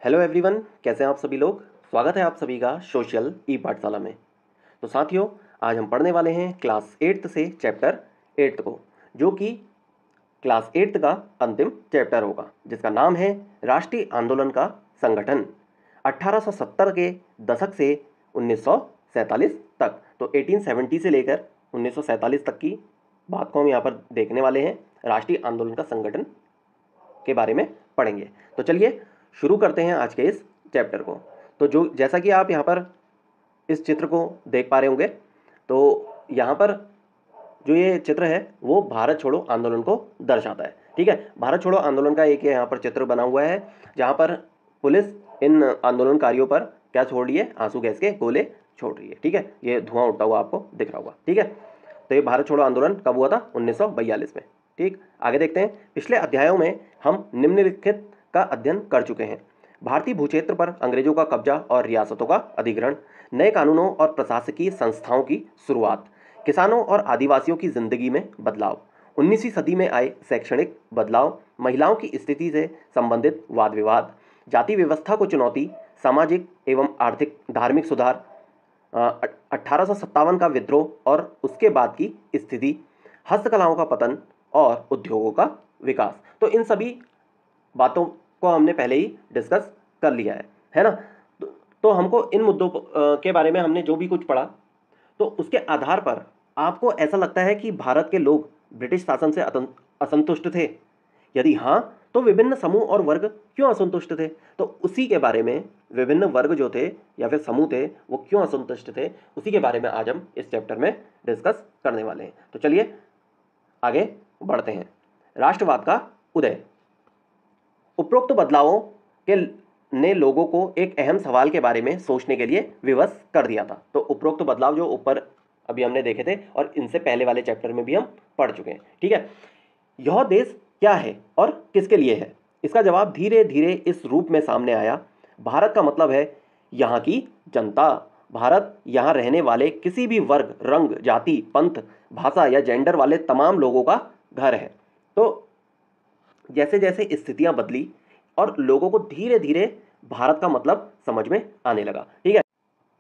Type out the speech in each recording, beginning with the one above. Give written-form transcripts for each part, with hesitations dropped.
Hello everyone, कैसे हैं आप सभी लोग। स्वागत है आप सभी का सोशल ई पाठशाला में। तो साथियों, आज हम पढ़ने वाले हैं क्लास 8th से चैप्टर 8 को, जो कि क्लास 8th का अंतिम चैप्टर होगा, जिसका नाम है राष्ट्रीय आंदोलन का संगठन 1870 के दशक से 1947 तक। तो 1870 से लेकर 1947 तक की बात को हम यहाँ पर देखने वाले हैं। राष्ट्रीय आंदोलन का संगठन के बारे में पढ़ेंगे। तो चलिए शुरू करते हैं आज के इस चैप्टर को। तो जैसा कि आप यहाँ पर इस चित्र को देख पा रहे होंगे, तो यहाँ पर जो ये चित्र है वो भारत छोड़ो आंदोलन को दर्शाता है। ठीक है, भारत छोड़ो आंदोलन का एक यहाँ पर चित्र बना हुआ है, जहाँ पर पुलिस इन आंदोलनकारियों पर क्या छोड़ रही है, आंसू गैस के गोले छोड़ रही है। ठीक है, ये धुआं उठता हुआ आपको दिख रहा होगा। ठीक है, तो ये भारत छोड़ो आंदोलन कब हुआ था? 1942 में। ठीक, आगे देखते हैं। पिछले अध्यायों में हम निम्नलिखित का अध्ययन कर चुके हैं: भारतीय भूक्षेत्र पर अंग्रेजों का कब्जा और रियासतों का अधिग्रहण, नए कानूनों और प्रशासकीय संस्थाओं की शुरुआत, किसानों और आदिवासियों की जिंदगी में बदलाव, 19वीं सदी में आए शैक्षणिक बदलाव, महिलाओं की स्थिति से संबंधित वाद विवाद, जाति व्यवस्था को चुनौती, सामाजिक एवं आर्थिक धार्मिक सुधार, 1857 का विद्रोह और उसके बाद की स्थिति, हस्तकलाओं का पतन और उद्योगों का विकास। तो इन सभी बातों को हमने पहले ही डिस्कस कर लिया है ना। तो हमको इन मुद्दों के बारे में हमने जो भी कुछ पढ़ा, तो उसके आधार पर आपको ऐसा लगता है कि भारत के लोग ब्रिटिश शासन से असंतुष्ट थे? यदि हाँ, तो विभिन्न समूह और वर्ग क्यों असंतुष्ट थे? तो उसी के बारे में, विभिन्न वर्ग जो थे या फिर समूह थे वो क्यों असंतुष्ट थे, उसी के बारे में आज हम इस चैप्टर में डिस्कस करने वाले हैं। तो चलिए आगे बढ़ते हैं। राष्ट्रवाद का उदय। उपरोक्त बदलावों के ने लोगों को एक अहम सवाल के बारे में सोचने के लिए विवश कर दिया था। तो उपरोक्त बदलाव जो ऊपर अभी हमने देखे थे और इनसे पहले वाले चैप्टर में भी हम पढ़ चुके हैं। ठीक है, यह देश क्या है और किसके लिए है? इसका जवाब धीरे धीरे इस रूप में सामने आया: भारत का मतलब है यहाँ की जनता। भारत यहाँ रहने वाले किसी भी वर्ग, रंग, जाति, पंथ, भाषा या जेंडर वाले तमाम लोगों का घर है। तो जैसे जैसे स्थितियां बदली और लोगों को धीरे धीरे भारत का मतलब समझ में आने लगा। ठीक है,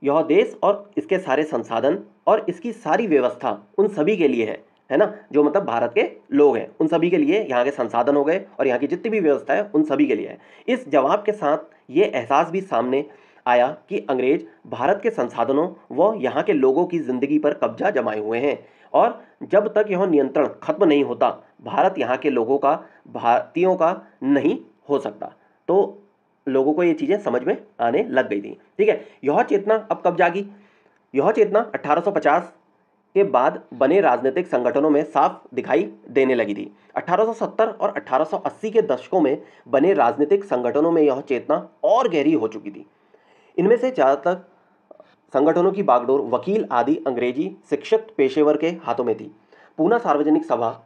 यह देश और इसके सारे संसाधन और इसकी सारी व्यवस्था उन सभी के लिए है ना। जो मतलब भारत के लोग हैं उन सभी के लिए यहाँ के संसाधन हो गए और यहाँ की जितनी भी व्यवस्था है उन सभी के लिए है। इस जवाब के साथ ये एहसास भी सामने आया कि अंग्रेज भारत के संसाधनों व यहाँ के लोगों की जिंदगी पर कब्जा जमाए हुए हैं और जब तक यह नियंत्रण खत्म नहीं होता, भारत यहाँ के लोगों का, भारतीयों का नहीं हो सकता। तो लोगों को ये चीज़ें समझ में आने लग गई थी। ठीक है, यह चेतना अब कब जागी? यह चेतना 1850 के बाद बने राजनीतिक संगठनों में साफ दिखाई देने लगी थी। 1870 और 1880 के दशकों में बने राजनीतिक संगठनों में यह चेतना और गहरी हो चुकी थी। इनमें से ज़्यादातर संगठनों की बागडोर वकील आदि अंग्रेजी शिक्षित पेशेवर के हाथों में थी। पूना सार्वजनिक सभा,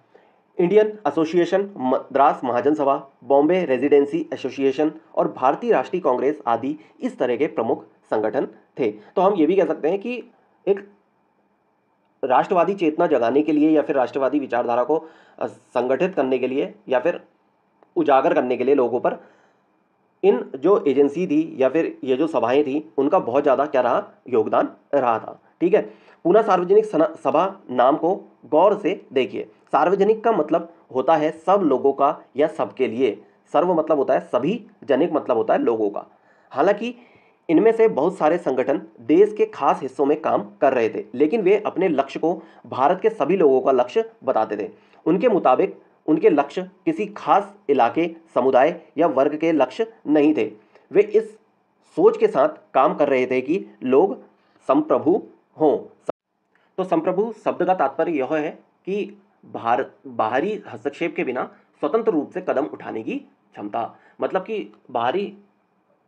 इंडियन एसोसिएशन, मद्रास महाजन सभा, बॉम्बे रेजिडेंसी एसोसिएशन और भारतीय राष्ट्रीय कांग्रेस आदि इस तरह के प्रमुख संगठन थे। तो हम ये भी कह सकते हैं कि एक राष्ट्रवादी चेतना जगाने के लिए या फिर राष्ट्रवादी विचारधारा को संगठित करने के लिए या फिर उजागर करने के लिए लोगों पर इन जो एजेंसी थी या फिर ये जो सभाएं थी उनका बहुत ज़्यादा क्या रहा, योगदान रहा था। ठीक है, पूना सार्वजनिक सभा नाम को गौर से देखिए। सार्वजनिक का मतलब होता है सब लोगों का या सबके लिए। सर्व मतलब होता है सभी, जनिक मतलब होता है लोगों का। हालांकि इनमें से बहुत सारे संगठन देश के खास हिस्सों में काम कर रहे थे, लेकिन वे अपने लक्ष्य को भारत के सभी लोगों का लक्ष्य बताते थे। उनके मुताबिक उनके लक्ष्य किसी खास इलाके, समुदाय या वर्ग के लक्ष्य नहीं थे। वे इस सोच के साथ काम कर रहे थे कि लोग संप्रभु हों। तो संप्रभु शब्द का तात्पर्य यह है कि बाहरी हस्तक्षेप के बिना स्वतंत्र रूप से कदम उठाने की क्षमता। मतलब कि बाहरी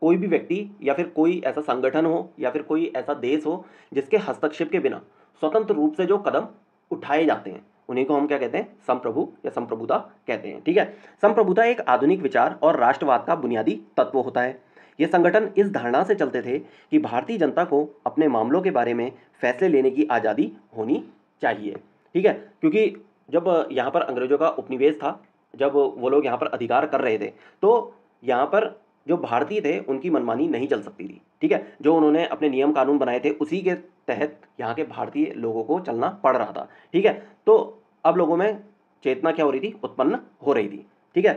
कोई भी व्यक्ति या फिर कोई ऐसा संगठन हो या फिर कोई ऐसा देश हो जिसके हस्तक्षेप के बिना स्वतंत्र रूप से जो कदम उठाए जाते हैं उन्हीं को हम क्या कहते हैं? संप्रभु या संप्रभुता कहते हैं। ठीक है, संप्रभुता एक आधुनिक विचार और राष्ट्रवाद का बुनियादी तत्व होता है। ये संगठन इस धारणा से चलते थे कि भारतीय जनता को अपने मामलों के बारे में फैसले लेने की आज़ादी होनी चाहिए। ठीक है, क्योंकि जब यहाँ पर अंग्रेजों का उपनिवेश था, जब वो लोग यहाँ पर अधिकार कर रहे थे, तो यहाँ पर जो भारतीय थे उनकी मनमानी नहीं चल सकती थी, ठीक है। जो उन्होंने अपने नियम कानून बनाए थे उसी के तहत यहाँ के भारतीय लोगों को चलना पड़ रहा था, ठीक है। तो अब लोगों में चेतना क्या हो रही थी, उत्पन्न हो रही थी, ठीक है,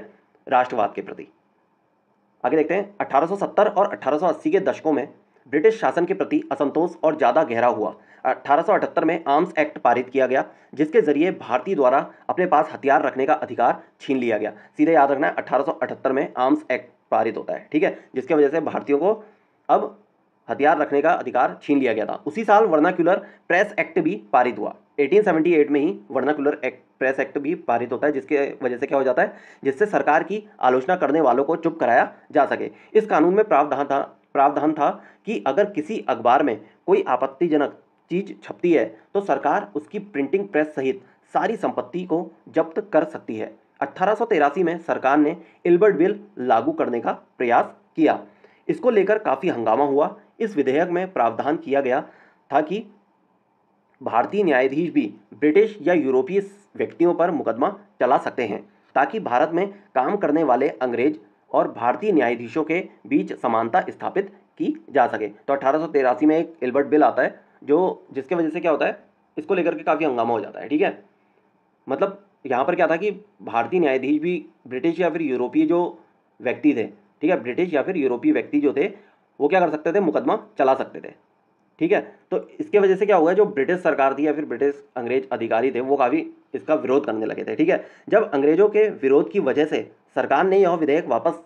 राष्ट्रवाद के प्रति। आगे देखते हैं। 1870 और 1880 के दशकों में ब्रिटिश शासन के प्रति असंतोष और ज़्यादा गहरा हुआ। 1878 में आर्म्स एक्ट पारित किया गया, जिसके जरिए भारतीय द्वारा अपने पास हथियार रखने का अधिकार छीन लिया गया। सीधे याद रखना है, 1878 में आर्म्स एक्ट पारित होता है, ठीक है, जिसके वजह से भारतीयों को अब हथियार रखने का अधिकार छीन लिया गया था। उसी साल वर्नाक्युलर प्रेस एक्ट भी पारित हुआ। 1878 में ही वर्नाक्युलर प्रेस एक्ट भी पारित होता है, जिसके वजह से क्या हो जाता है, जिससे सरकार की आलोचना करने वालों को चुप कराया जा सके। इस कानून में प्रावधान था कि अगर किसी अखबार में कोई आपत्तिजनक चीज छपती है तो सरकार उसकी प्रिंटिंग प्रेस सहित सारी संपत्ति को जब्त कर सकती है। 1883 में सरकार ने इल्बर्ट बिल लागू करने का प्रयास किया। इसको लेकर काफ़ी हंगामा हुआ। इस विधेयक में प्रावधान किया गया था कि भारतीय न्यायाधीश भी ब्रिटिश या यूरोपीय व्यक्तियों पर मुकदमा चला सकते हैं, ताकि भारत में काम करने वाले अंग्रेज और भारतीय न्यायाधीशों के बीच समानता स्थापित की जा सके। तो 1883 में एक इल्बर्ट बिल आता है, जो जिसके वजह से क्या होता है, इसको लेकर के काफ़ी हंगामा हो जाता है, ठीक है। मतलब यहाँ पर क्या था कि भारतीय न्यायाधीश भी ब्रिटिश या फिर यूरोपीय जो व्यक्ति थे, ठीक है, ब्रिटिश या फिर यूरोपीय व्यक्ति जो थे वो क्या कर सकते थे, मुकदमा चला सकते थे, ठीक है। तो इसके वजह से क्या हुआ, जो ब्रिटिश सरकार थी या फिर ब्रिटिश अंग्रेज अधिकारी थे वो काफ़ी इसका विरोध करने लगे थे, ठीक है। जब अंग्रेजों के विरोध की वजह से सरकार ने यह विधेयक वापस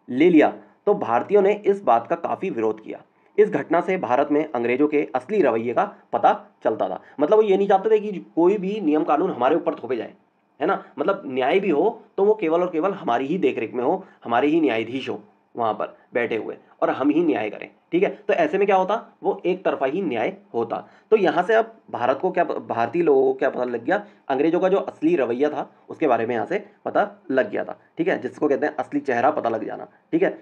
ले लिया तो भारतीयों ने इस बात का काफ़ी विरोध किया। इस घटना से भारत में अंग्रेजों के असली रवैये का पता चलता था। मतलब वो ये नहीं चाहते थे कि कोई भी नियम कानून हमारे ऊपर थोपे जाए, है ना। मतलब न्याय भी हो तो वो केवल और केवल हमारी ही देखरेख में हो, हमारे ही न्यायाधीश हो वहाँ पर बैठे हुए और हम ही न्याय करें, ठीक है। तो ऐसे में क्या होता, वो एक तरफा ही न्याय होता। तो यहाँ से अब भारत को क्या, भारतीय लोगों को क्या पता लग गया, अंग्रेजों का जो असली रवैया था उसके बारे में यहाँ से पता लग गया था, ठीक है, जिसको कहते हैं असली चेहरा पता लग जाना, ठीक है।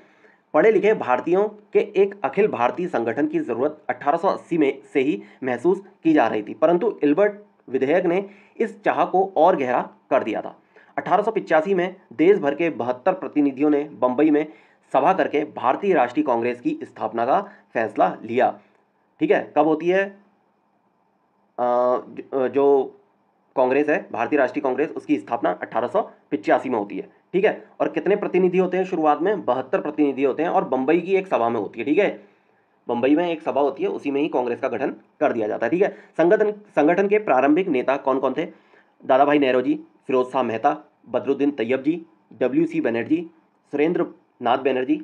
पढ़े लिखे भारतीयों के एक अखिल भारतीय संगठन की जरूरत 1880 में से ही महसूस की जा रही थी, परंतु इल्बर्ट विधेयक ने इस चाह को और गहरा कर दिया था। 1885 में देश भर के 72 प्रतिनिधियों ने बंबई में सभा करके भारतीय राष्ट्रीय कांग्रेस की स्थापना का फैसला लिया, ठीक है। कब होती है जो कांग्रेस है, भारतीय राष्ट्रीय कांग्रेस, उसकी स्थापना 1885 में होती है, ठीक है। और कितने प्रतिनिधि होते हैं शुरुआत में, 72 प्रतिनिधि होते हैं और बंबई की एक सभा में होती है, ठीक है। बंबई में एक सभा होती है, उसी में ही कांग्रेस का गठन कर दिया जाता है, ठीक है। संगठन के प्रारंभिक नेता कौन कौन थे, दादा भाई नौरोजी, फिरोज शाह मेहता, बदरुद्दीन तैयब जी, WC बनर्जी, सुरेंद्र नाथ बनर्जी,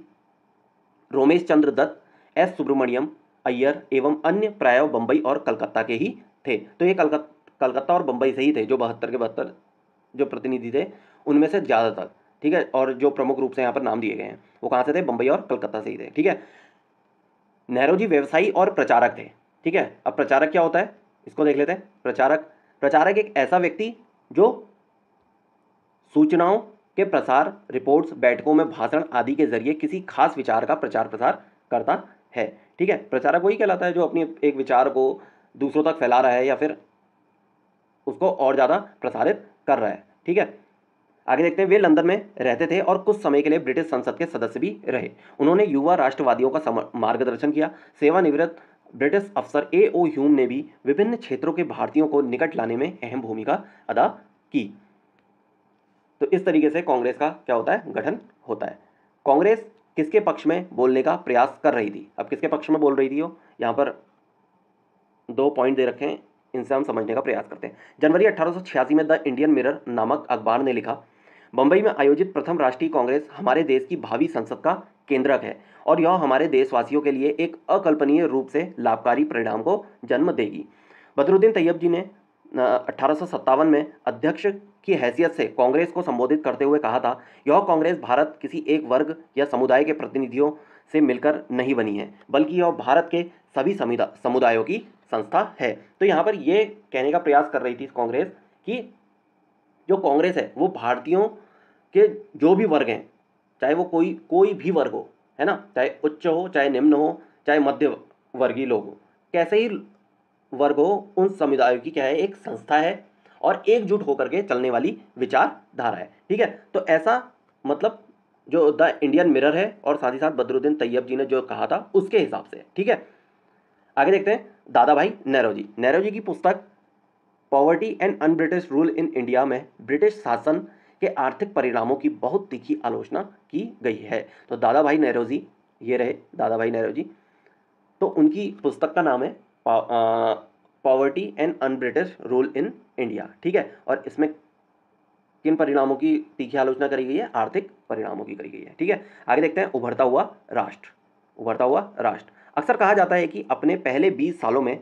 रोमेश चंद्र दत्त, S सुब्रमण्यम अय्यर एवं अन्य प्राय बंबई और कलकत्ता के ही थे। तो ये कलकत्ता और बंबई से ही थे, जो 72 के 72 जो प्रतिनिधि थे उनमें से ज़्यादातर, ठीक है। और जो प्रमुख रूप से यहाँ पर नाम दिए गए हैं वो कहाँ से थे, बंबई और कलकत्ता से ही थे, ठीक है। नेहरू व्यवसायी और प्रचारक थे, ठीक है। अब प्रचारक क्या होता है इसको देख लेते हैं। प्रचारक एक ऐसा व्यक्ति जो सूचनाओं के प्रसार, रिपोर्ट्स, बैठकों में भाषण आदि के जरिए किसी खास विचार का प्रचार प्रसार करता है, ठीक है। प्रचारक वही कहलाता है जो अपनी एक विचार को दूसरों तक फैला रहा है या फिर उसको और ज़्यादा प्रसारित कर रहा है, ठीक है। आगे देखते हैं। वे लंदन में रहते थे और कुछ समय के लिए ब्रिटिश संसद के सदस्य भी रहे। उन्होंने युवा राष्ट्रवादियों का मार्गदर्शन किया। सेवानिवृत्त ब्रिटिश अफसर A.O. ह्यूम ने भी विभिन्न क्षेत्रों के भारतीयों को निकट लाने में अहम भूमिका अदा की। तो इस तरीके से कांग्रेस का क्या होता है, गठन होता है। कांग्रेस किसके पक्ष में बोलने का प्रयास कर रही थी, अब किसके पक्ष में बोल रही थी वो, यहाँ पर 2 पॉइंट दे रखे हैं, इनसे हम समझने का प्रयास करते हैं। जनवरी 1886 में द इंडियन मिरर नामक अखबार ने लिखा, बंबई में आयोजित प्रथम राष्ट्रीय कांग्रेस हमारे देश की भावी संसद का केंद्रक है और यह हमारे देशवासियों के लिए एक अकल्पनीय रूप से लाभकारी परिणाम को जन्म देगी। बदरुद्दीन तैयब जी ने 1857 में अध्यक्ष की हैसियत से कांग्रेस को संबोधित करते हुए कहा था, यह कांग्रेस भारत किसी एक वर्ग या समुदाय के प्रतिनिधियों से मिलकर नहीं बनी है, बल्कि यह भारत के सभी समुदायों की संस्था है। तो यहाँ पर यह कहने का प्रयास कर रही थी कांग्रेस कि जो कांग्रेस है वो भारतीयों के जो भी वर्ग हैं, चाहे वो कोई भी वर्ग हो, है ना, चाहे उच्च हो, चाहे निम्न हो, चाहे मध्य वर्गीय लोग हो, कैसे ही वर्ग हो, उन समुदायों की क्या है, एक संस्था है और एकजुट होकर के चलने वाली विचारधारा है, ठीक है। तो ऐसा मतलब जो द इंडियन मिरर है और साथ ही साथ बदरुद्दीन तैयब जी ने जो कहा था उसके हिसाब से, ठीक है। आगे देखते हैं दादा भाई नेहरू जी की पुस्तक poverty and un British rule in India में ब्रिटिश शासन के आर्थिक परिणामों की बहुत तीखी आलोचना की गई है। तो दादा भाई नेहरू जी, ये रहे दादा भाई नेहरू जी। तो उनकी पुस्तक का नाम है poverty and un British rule in India, ठीक है। और इसमें किन परिणामों की तीखी आलोचना करी गई है? आर्थिक परिणामों की करी गई है, ठीक है। आगे देखते हैं उभरता हुआ राष्ट्र। उभरता हुआ राष्ट्र अक्सर कहा जाता है कि अपने पहले 20 सालों में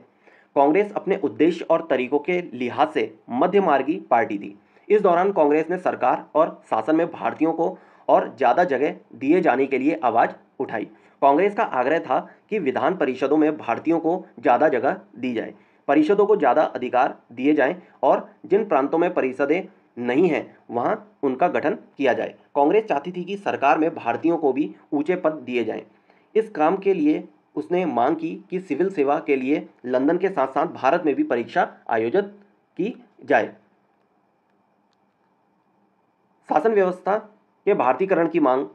कांग्रेस अपने उद्देश्य और तरीकों के लिहाज से मध्यमार्गी पार्टी थी। इस दौरान कांग्रेस ने सरकार और शासन में भारतीयों को और ज़्यादा जगह दिए जाने के लिए आवाज़ उठाई। कांग्रेस का आग्रह था कि विधान परिषदों में भारतीयों को ज़्यादा जगह दी जाए, परिषदों को ज़्यादा अधिकार दिए जाएं और जिन प्रांतों में परिषदें नहीं हैं वहां उनका गठन किया जाए। कांग्रेस चाहती थी कि सरकार में भारतीयों को भी ऊंचे पद दिए जाएं। इस काम के लिए उसने मांग की कि सिविल सेवा के लिए लंदन के साथ साथ भारत में भी परीक्षा आयोजित की जाए। शासन व्यवस्था के भारतीकरण की मांग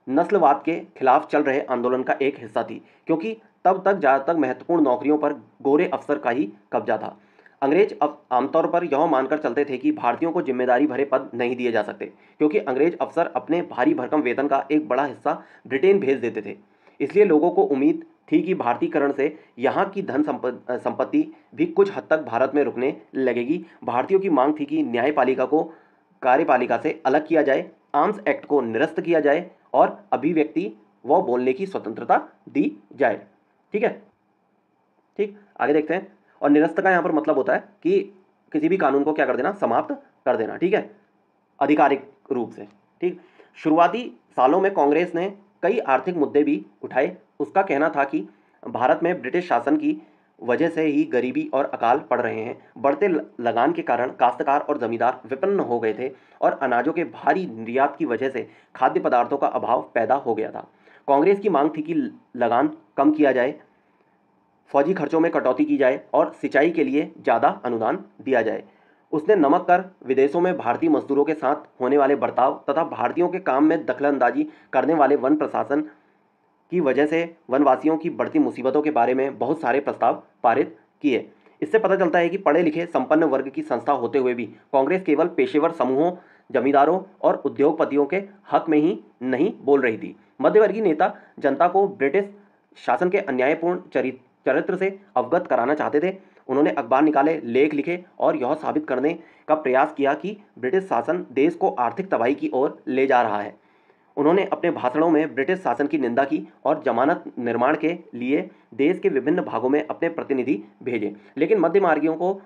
नस्लवाद के खिलाफ चल रहे आंदोलन का एक हिस्सा थी, क्योंकि तब तक ज़्यादातर महत्वपूर्ण नौकरियों पर गोरे अफसर का ही कब्जा था। अंग्रेज अब आमतौर पर यह मानकर चलते थे कि भारतीयों को जिम्मेदारी भरे पद नहीं दिए जा सकते, क्योंकि अंग्रेज अफसर अपने भारी भरकम वेतन का एक बड़ा हिस्सा ब्रिटेन भेज देते थे। इसलिए लोगों को उम्मीद थी कि भारतीकरण से यहाँ की धन संपत्ति भी कुछ हद तक भारत में रुकने लगेगी। भारतीयों की मांग थी कि न्यायपालिका को कार्यपालिका से अलग किया जाए, आर्म्स एक्ट को निरस्त किया जाए और अभिव्यक्ति व बोलने की स्वतंत्रता दी जाए, ठीक है। ठीक, आगे देखते हैं। और निरस्त का यहाँ पर मतलब होता है कि किसी भी कानून को क्या कर देना, समाप्त कर देना, ठीक है, आधिकारिक रूप से, ठीक। शुरुआती सालों में कांग्रेस ने कई आर्थिक मुद्दे भी उठाए। उसका कहना था कि भारत में ब्रिटिश शासन की वजह से ही गरीबी और अकाल पड़ रहे हैं। बढ़ते लगान के कारण काश्तकार और जमींदार विपन्न हो गए थे और अनाजों के भारी निर्यात की वजह से खाद्य पदार्थों का अभाव पैदा हो गया था। कांग्रेस की मांग थी कि लगान कम किया जाए, फौजी खर्चों में कटौती की जाए और सिंचाई के लिए ज़्यादा अनुदान दिया जाए। उसने नमक कर, विदेशों में भारतीय मजदूरों के साथ होने वाले बर्ताव तथा भारतीयों के काम में दखलंदाजी करने वाले वन प्रशासन की वजह से वनवासियों की बढ़ती मुसीबतों के बारे में बहुत सारे प्रस्ताव पारित किए। इससे पता चलता है कि पढ़े लिखे संपन्न वर्ग की संस्था होते हुए भी कांग्रेस केवल पेशेवर समूहों, जमींदारों और उद्योगपतियों के हक में ही नहीं बोल रही थी। मध्यवर्गीय नेता जनता को ब्रिटिश शासन के अन्यायपूर्ण चरित्र से अवगत कराना चाहते थे। उन्होंने अखबार निकाले, लेख लिखे और यह साबित करने का प्रयास किया कि ब्रिटिश शासन देश को आर्थिक तबाही की ओर ले जा रहा है। उन्होंने अपने भाषणों में ब्रिटिश शासन की निंदा की और जमानत निर्माण के लिए देश के विभिन्न भागों में अपने प्रतिनिधि भेजे। लेकिन मध्यमार्गियों को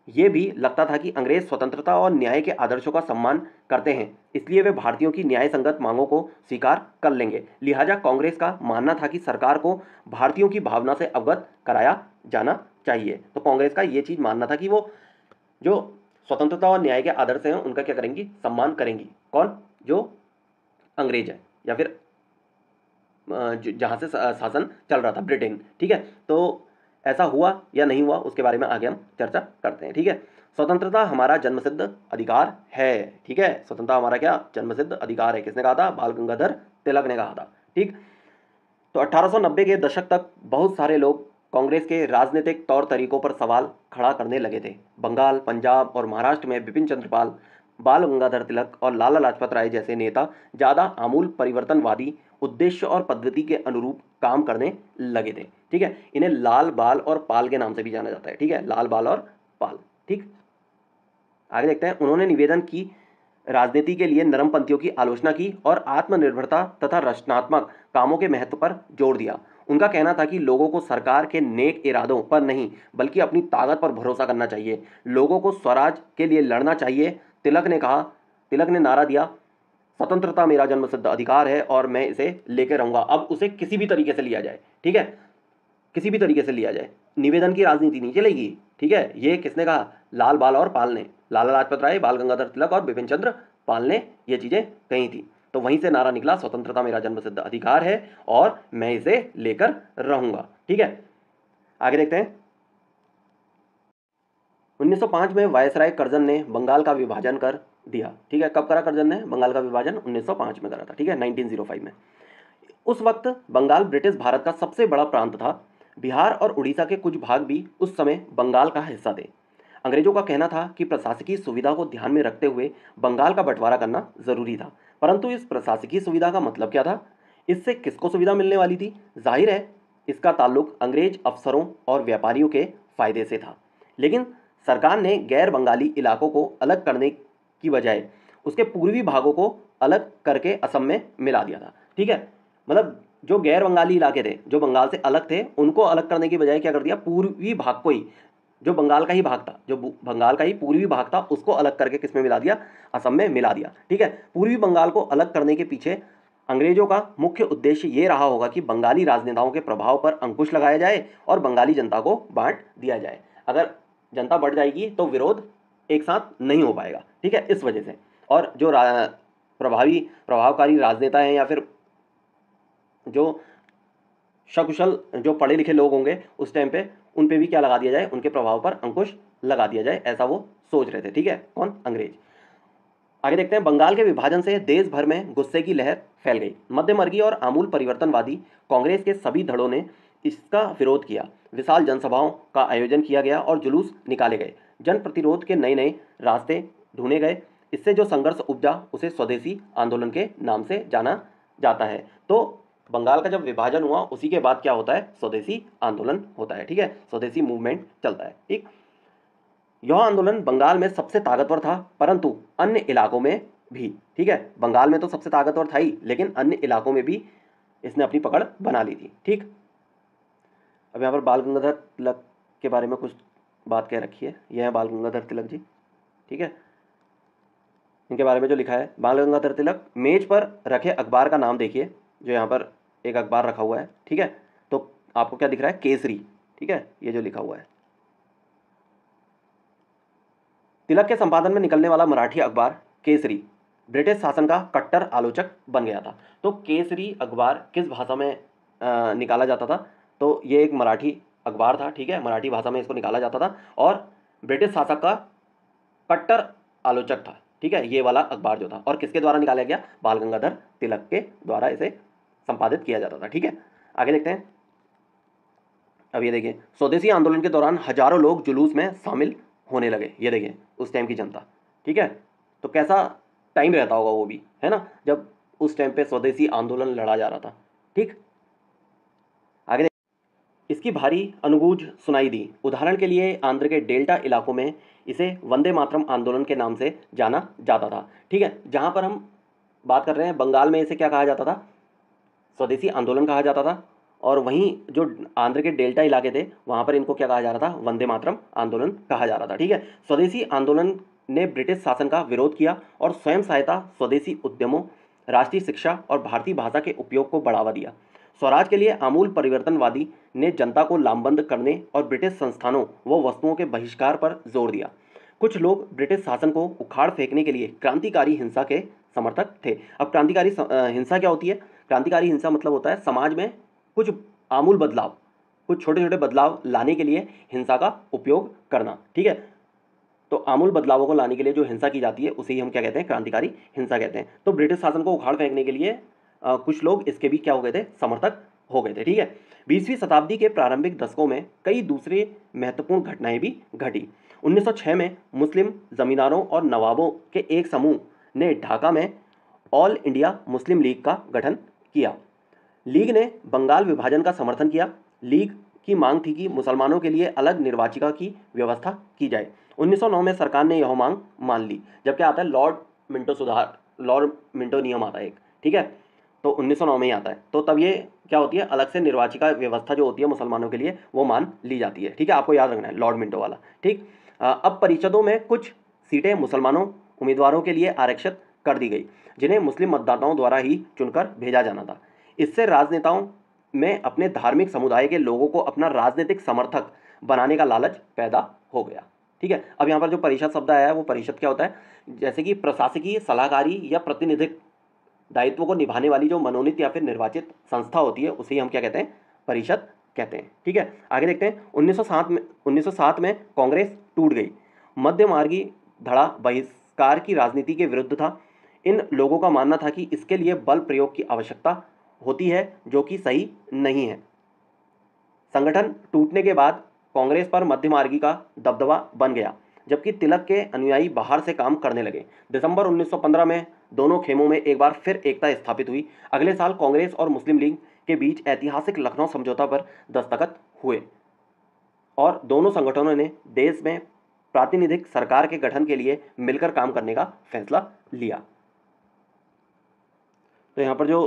ये भी लगता था कि अंग्रेज स्वतंत्रता और न्याय के आदर्शों का सम्मान करते हैं, इसलिए वे भारतीयों की न्याय संगत मांगों को स्वीकार कर लेंगे। लिहाजा कांग्रेस का मानना था कि सरकार को भारतीयों की भावना से अवगत कराया जाना चाहिए। तो कांग्रेस का ये चीज़ मानना था कि वो जो स्वतंत्रता और न्याय के आदर्श हैं उनका क्या करेंगी, सम्मान करेंगी। कौन? जो अंग्रेज है या फिर जहाँ से शासन चल रहा था, ब्रिटेन, ठीक है। तो ऐसा हुआ या नहीं हुआ उसके बारे में आगे हम चर्चा करते हैं, ठीक है। स्वतंत्रता हमारा जन्मसिद्ध अधिकार है, ठीक है। स्वतंत्रता हमारा क्या जन्मसिद्ध अधिकार है, किसने कहा था? बाल गंगाधर तिलक ने कहा था, ठीक। तो 1890 के दशक तक बहुत सारे लोग कांग्रेस के राजनीतिक तौर तरीकों पर सवाल खड़ा करने लगे थे। बंगाल, पंजाब और महाराष्ट्र में बिपिन चंद्रपाल, बाल गंगाधर तिलक और लाला लाजपत राय जैसे नेता ज़्यादा आमूल परिवर्तनवादी उद्देश्य और पद्धति के अनुरूप काम करने लगे थे, ठीक है। इन्हें लाल, बाल और पाल के नाम से भी जाना जाता है, ठीक है, लाल, बाल और पाल, ठीक। आगे देखते हैं। उन्होंने निवेदन की राजनीति के लिए नरमपंथियों की आलोचना की और आत्मनिर्भरता तथा रचनात्मक कामों के महत्व पर जोर दिया। उनका कहना था कि लोगों को सरकार के नेक इरादों पर नहीं बल्कि अपनी ताकत पर भरोसा करना चाहिए, लोगों को स्वराज के लिए लड़ना चाहिए। तिलक ने नारा दिया, स्वतंत्रता मेरा जन्मसिद्ध अधिकार है और मैं इसे लेकर रहूंगा। अब उसे किसी भी तरीके से लिया जाए, ठीक है, किसी भी तरीके से लिया जाए, निवेदन की राजनीति नहीं चलेगी, ठीक है। ये किसने कहा? लाल, बाल और पाल ने, लाला लाजपत राय, बाल गंगाधर तिलक और बिपिन चंद्र पाल ने ये चीजें कही थी। तो वहीं से नारा निकला, स्वतंत्रता मेरा जन्मसिद्ध अधिकार है और मैं इसे लेकर रहूंगा, ठीक है। आगे देखते हैं। 1905 में वायसराय कर्जन ने बंगाल का विभाजन कर दिया। ठीक है, कब करा कर्जन ने बंगाल का विभाजन? 1905 में करा था। ठीक है, 1905 में। उस वक्त बंगाल ब्रिटिश भारत का सबसे बड़ा प्रांत था। बिहार और उड़ीसा के कुछ भाग भी उस समय बंगाल का हिस्सा थे। अंग्रेजों का कहना था कि प्रशासकीय सुविधा को ध्यान में रखते हुए बंगाल का बंटवारा करना जरूरी था, परंतु इस प्रशासकीय सुविधा का मतलब क्या था? इससे किसको सुविधा मिलने वाली थी? जाहिर है इसका ताल्लुक अंग्रेज अफसरों और व्यापारियों के फायदे से था। लेकिन सरकार ने गैर बंगाली इलाकों को अलग करने की बजाय उसके पूर्वी भागों को अलग करके असम में मिला दिया था। ठीक है, मतलब जो गैर बंगाली इलाके थे, जो बंगाल से अलग थे, उनको अलग करने की बजाय क्या कर दिया? पूर्वी भाग को ही, जो बंगाल का ही भाग था, जो बंगाल का ही पूर्वी भाग था, उसको अलग करके किस में मिला दिया? असम में मिला दिया। ठीक है, पूर्वी बंगाल को अलग करने के पीछे अंग्रेजों का मुख्य उद्देश्य ये रहा होगा कि बंगाली राजनेताओं के प्रभाव पर अंकुश लगाया जाए और बंगाली जनता को बांट दिया जाए। अगर जनता बढ़ जाएगी तो विरोध एक साथ नहीं हो पाएगा। ठीक है, इस वजह से। और जो प्रभावकारी राजनेता हैं या फिर जो सकुशल जो पढ़े लिखे लोग होंगे उस टाइम पे, उन पे भी क्या लगा दिया जाए? उनके प्रभाव पर अंकुश लगा दिया जाए, ऐसा वो सोच रहे थे। ठीक है, कौन? अंग्रेज। आगे देखते हैं, बंगाल के विभाजन से देश भर में गुस्से की लहर फैल गई। मध्यवर्गीय और आमूल परिवर्तनवादी कांग्रेस के सभी धड़ों ने इसका विरोध किया। विशाल जनसभाओं का आयोजन किया गया और जुलूस निकाले गए। जन प्रतिरोध के नए नए रास्ते ढूंढे गए। इससे जो संघर्ष उपजा उसे स्वदेशी आंदोलन के नाम से जाना जाता है। तो बंगाल का जब विभाजन हुआ उसी के बाद क्या होता है? स्वदेशी आंदोलन होता है। ठीक है, स्वदेशी मूवमेंट चलता है। ठीक, यह आंदोलन बंगाल में सबसे ताकतवर था, परंतु अन्य इलाकों में भी। ठीक है, बंगाल में तो सबसे ताकतवर था ही, लेकिन अन्य इलाकों में भी इसने अपनी पकड़ बना ली थी। ठीक, अब यहाँ पर बाल गंगाधर तिलक के बारे में कुछ बात कह रखी है। यह है बाल गंगाधर तिलक जी। ठीक है, इनके बारे में जो लिखा है, बाल गंगाधर तिलक, मेज पर रखे अखबार का नाम देखिए, जो यहाँ पर एक अखबार रखा हुआ है। ठीक है, तो आपको क्या दिख रहा है? केसरी। ठीक है, ये जो लिखा हुआ है, तिलक के संपादन में निकलने वाला मराठी अखबार केसरी ब्रिटिश शासन का कट्टर आलोचक बन गया था। तो केसरी अखबार किस भाषा में निकाला जाता था? तो ये एक मराठी अखबार था। ठीक है, मराठी भाषा में इसको निकाला जाता था और ब्रिटिश शासक का कट्टर आलोचक था। ठीक है, ये वाला अखबार जो था, और किसके द्वारा निकाला गया? बाल गंगाधर तिलक के द्वारा इसे संपादित किया जाता था। ठीक है, आगे देखते हैं। अब ये देखिए, स्वदेशी आंदोलन के दौरान हजारों लोग जुलूस में शामिल होने लगे। ये देखिए उस टाइम की जनता। ठीक है, तो कैसा टाइम रहता होगा वो भी, है ना, जब उस टाइम पे स्वदेशी आंदोलन लड़ा जा रहा था। ठीक, आगे इसकी भारी अनुगूंज सुनाई दी। उदाहरण के लिए आंध्र के डेल्टा इलाकों में इसे वंदे मातरम आंदोलन के नाम से जाना जाता था। ठीक है, जहाँ पर हम बात कर रहे हैं, बंगाल में इसे क्या कहा जाता था? स्वदेशी आंदोलन कहा जाता था। और वहीं जो आंध्र के डेल्टा इलाके थे, वहाँ पर इनको क्या कहा जा रहा था? वंदे मातरम आंदोलन कहा जा रहा था। ठीक है, स्वदेशी आंदोलन ने ब्रिटिश शासन का विरोध किया और स्वयं सहायता, स्वदेशी उद्यमों, राष्ट्रीय शिक्षा और भारतीय भाषा के उपयोग को बढ़ावा दिया। स्वराज के लिए आमूल परिवर्तनवादी ने जनता को लामबंद करने और ब्रिटिश संस्थानों व वस्तुओं के बहिष्कार पर जोर दिया। कुछ लोग ब्रिटिश शासन को उखाड़ फेंकने के लिए क्रांतिकारी हिंसा के समर्थक थे। अब क्रांतिकारी हिंसा क्या होती है? क्रांतिकारी हिंसा मतलब होता है समाज में कुछ आमूल बदलाव, कुछ छोटे छोटे बदलाव लाने के लिए हिंसा का उपयोग करना। ठीक है, तो आमूल बदलावों को लाने के लिए जो हिंसा की जाती है उसे ही हम क्या कहते हैं? क्रांतिकारी हिंसा कहते हैं। तो ब्रिटिश शासन को उखाड़ फेंकने के लिए कुछ लोग इसके भी क्या हो गए थे? समर्थक हो गए थे। ठीक है, 20वीं शताब्दी के प्रारंभिक दशकों में कई दूसरे महत्वपूर्ण घटनाएं भी घटी। 1906 में मुस्लिम जमींदारों और नवाबों के एक समूह ने ढाका में ऑल इंडिया मुस्लिम लीग का गठन किया। लीग ने बंगाल विभाजन का समर्थन किया। लीग की मांग थी कि मुसलमानों के लिए अलग निर्वाचिका की व्यवस्था की जाए। 1909 में सरकार ने यह मांग मान ली। जब क्या आता है? लॉर्ड मिंटो नियम आता है एक। ठीक है, तो 1909 में ही आता है। तो तब ये क्या होती है? अलग से निर्वाचिका व्यवस्था जो होती है मुसलमानों के लिए, वो मान ली जाती है। ठीक है, आपको याद रखना है, लॉर्ड मिंटो वाला। ठीक, अब परिषदों में कुछ सीटें मुसलमानों उम्मीदवारों के लिए आरक्षित कर दी गई, जिन्हें मुस्लिम मतदाताओं द्वारा ही चुनकर भेजा जाना था। इससे राजनेताओं में अपने धार्मिक समुदाय के लोगों को अपना राजनीतिक समर्थक बनाने का लालच पैदा हो गया। ठीक है, अब यहाँ पर जो परिषद शब्द आया है, वो परिषद क्या होता है? जैसे कि प्रशासकीय सलाहकारी या प्रतिनिधिक दायित्व को निभाने वाली जो मनोनीत या फिर निर्वाचित संस्था होती है, उसे ही हम क्या कहते हैं? परिषद कहते हैं। ठीक है, आगे देखते हैं। 1907 में कांग्रेस टूट गई। मध्यमार्गी धड़ा बहिष्कार की राजनीति के विरुद्ध था। इन लोगों का मानना था कि इसके लिए बल प्रयोग की आवश्यकता होती है, जो कि सही नहीं है। संगठन टूटने के बाद कांग्रेस पर मध्यमार्गी का दबदबा बन गया, जबकि तिलक के अनुयायी बाहर से काम करने लगे। दिसंबर 1915 में दोनों खेमों में एक बार फिर एकता स्थापित हुई। अगले साल कांग्रेस और मुस्लिम लीग के बीच ऐतिहासिक लखनऊ समझौता पर दस्तखत हुए और दोनों संगठनों ने देश में प्रातिनिधिक सरकार के गठन के लिए मिलकर काम करने का फैसला लिया। तो यहाँ पर जो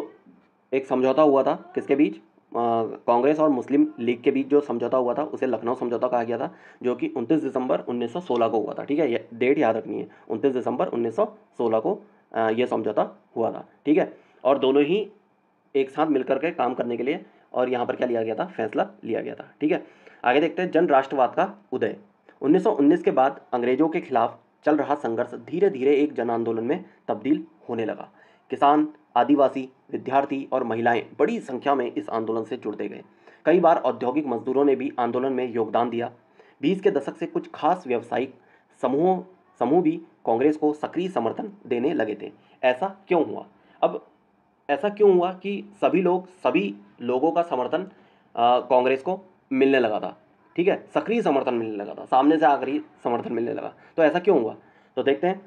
एक समझौता हुआ था किसके बीच, कांग्रेस और मुस्लिम लीग के बीच जो समझौता हुआ था उसे लखनऊ समझौता कहा गया था, जो कि 29 दिसंबर 1916 को हुआ था। ठीक है, ये डेट याद रखनी है, 29 दिसंबर 1916 को यह समझौता हुआ था। ठीक है, और दोनों ही एक साथ मिलकर के काम करने के लिए और यहाँ पर क्या लिया गया था, फैसला लिया गया था। ठीक है, आगे देखते हैं जन राष्ट्रवाद का उदय। 1919 के बाद अंग्रेजों के खिलाफ चल रहा संघर्ष धीरे धीरे एक जन आंदोलन में तब्दील होने लगा। किसान, आदिवासी, विद्यार्थी और महिलाएं बड़ी संख्या में इस आंदोलन से जुड़ते गए। कई बार औद्योगिक मजदूरों ने भी आंदोलन में योगदान दिया। 20 के दशक से कुछ खास व्यावसायिक समूह भी कांग्रेस को सक्रिय समर्थन देने लगे थे। ऐसा क्यों हुआ? अब ऐसा क्यों हुआ कि सभी लोगों का समर्थन कांग्रेस को मिलने लगा था। ठीक है, सक्रिय समर्थन मिलने लगा था, सामने से आखिरी समर्थन मिलने लगा। तो ऐसा क्यों हुआ? तो देखते हैं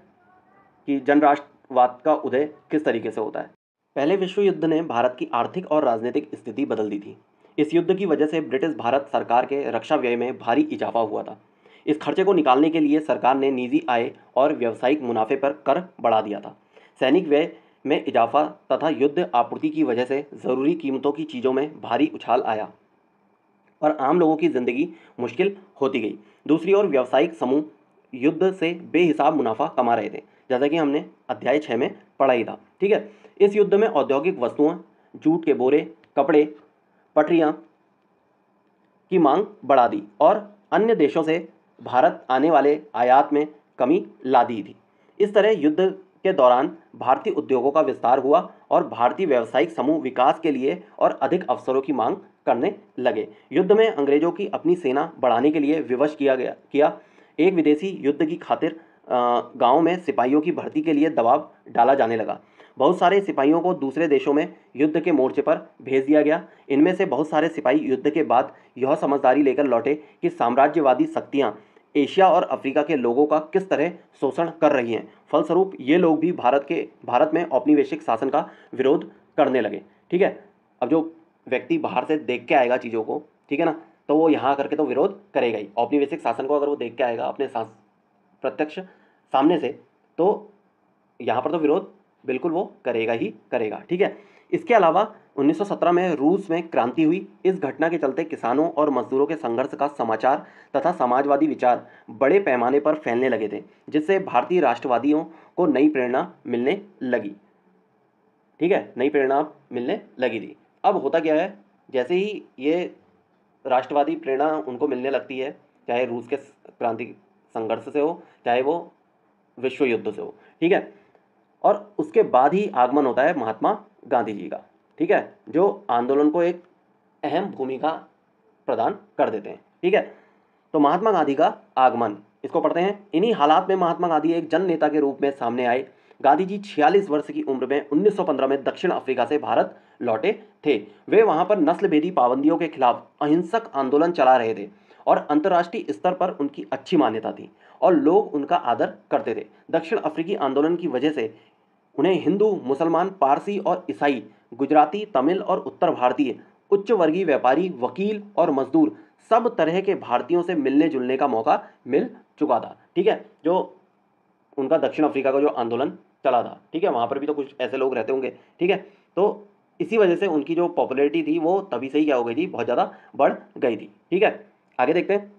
कि जन राष्ट्रवाद का उदय किस तरीके से होता है। पहले विश्व युद्ध ने भारत की आर्थिक और राजनीतिक स्थिति बदल दी थी। इस युद्ध की वजह से ब्रिटिश भारत सरकार के रक्षा व्यय में भारी इजाफा हुआ था। इस खर्चे को निकालने के लिए सरकार ने निजी आय और व्यावसायिक मुनाफे पर कर बढ़ा दिया था। सैनिक व्यय में इजाफा तथा युद्ध आपूर्ति की वजह से ज़रूरी कीमतों की चीज़ों में भारी उछाल आया और आम लोगों की ज़िंदगी मुश्किल होती गई। दूसरी ओर व्यावसायिक समूह युद्ध से बेहिसाब मुनाफा कमा रहे थे, जैसा कि हमने अध्याय 6 में पढ़ा ही था। ठीक है, इस युद्ध में औद्योगिक वस्तुओं, जूट के बोरे, कपड़े, पटरियाँ की मांग बढ़ा दी और अन्य देशों से भारत आने वाले आयात में कमी ला दी थी। इस तरह युद्ध के दौरान भारतीय उद्योगों का विस्तार हुआ और भारतीय व्यावसायिक समूह विकास के लिए और अधिक अवसरों की मांग करने लगे। युद्ध में अंग्रेजों की अपनी सेना बढ़ाने के लिए विवश किया। एक विदेशी युद्ध की खातिर गांव में सिपाहियों की भर्ती के लिए दबाव डाला जाने लगा। बहुत सारे सिपाहियों को दूसरे देशों में युद्ध के मोर्चे पर भेज दिया गया। इनमें से बहुत सारे सिपाही युद्ध के बाद यह समझदारी लेकर लौटे कि साम्राज्यवादी शक्तियां एशिया और अफ्रीका के लोगों का किस तरह शोषण कर रही हैं। फलस्वरूप ये लोग भी भारत में औपनिवेशिक शासन का विरोध करने लगे। ठीक है, अब जो व्यक्ति बाहर से देख के आएगा चीज़ों को, ठीक है ना, तो वो यहाँ करके तो विरोध करेगा ही। औपनिवेशिक शासन को अगर वो देख के आएगा अपने प्रत्यक्ष सामने से, तो यहाँ पर तो विरोध बिल्कुल वो करेगा ही करेगा। ठीक है, इसके अलावा 1917 में रूस में क्रांति हुई। इस घटना के चलते किसानों और मजदूरों के संघर्ष का समाचार तथा समाजवादी विचार बड़े पैमाने पर फैलने लगे थे, जिससे भारतीय राष्ट्रवादियों को नई प्रेरणा मिलने लगी। ठीक है, नई प्रेरणा मिलने लगी थी। अब होता क्या है, जैसे ही ये राष्ट्रवादी प्रेरणा उनको मिलने लगती है, चाहे रूस के क्रांति संघर्ष से हो, चाहे वो विश्व युद्ध से हो, ठीक है, और उसके बाद ही आगमन होता है महात्मा गांधी जी का। ठीक है, जो आंदोलन को एक अहम भूमिका प्रदान कर देते हैं। ठीक है, तो महात्मा गांधी का आगमन, इसको पढ़ते हैं। इन्हीं हालात में महात्मा गांधी एक जन नेता के रूप में सामने आए। गांधी जी 46 वर्ष की उम्र में 1915 में दक्षिण अफ्रीका से भारत लौटे थे। वे वहां पर नस्लभेदी पाबंदियों के खिलाफ अहिंसक आंदोलन चला रहे थे और अंतर्राष्ट्रीय स्तर पर उनकी अच्छी मान्यता थी और लोग उनका आदर करते थे। दक्षिण अफ्रीकी आंदोलन की वजह से उन्हें हिंदू, मुसलमान, पारसी और ईसाई, गुजराती, तमिल और उत्तर भारतीय, उच्च वर्गीय व्यापारी, वकील और मजदूर सब तरह के भारतीयों से मिलने जुलने का मौका मिल चुका था। ठीक है, जो उनका दक्षिण अफ्रीका का जो आंदोलन चला था, ठीक है, वहाँ पर भी तो कुछ ऐसे लोग रहते होंगे। ठीक है, तो इसी वजह से उनकी जो पॉपुलैरिटी थी वो तभी से ही क्या हो गई थी, बहुत ज़्यादा बढ़ गई थी। ठीक है, आगे देखते हैं।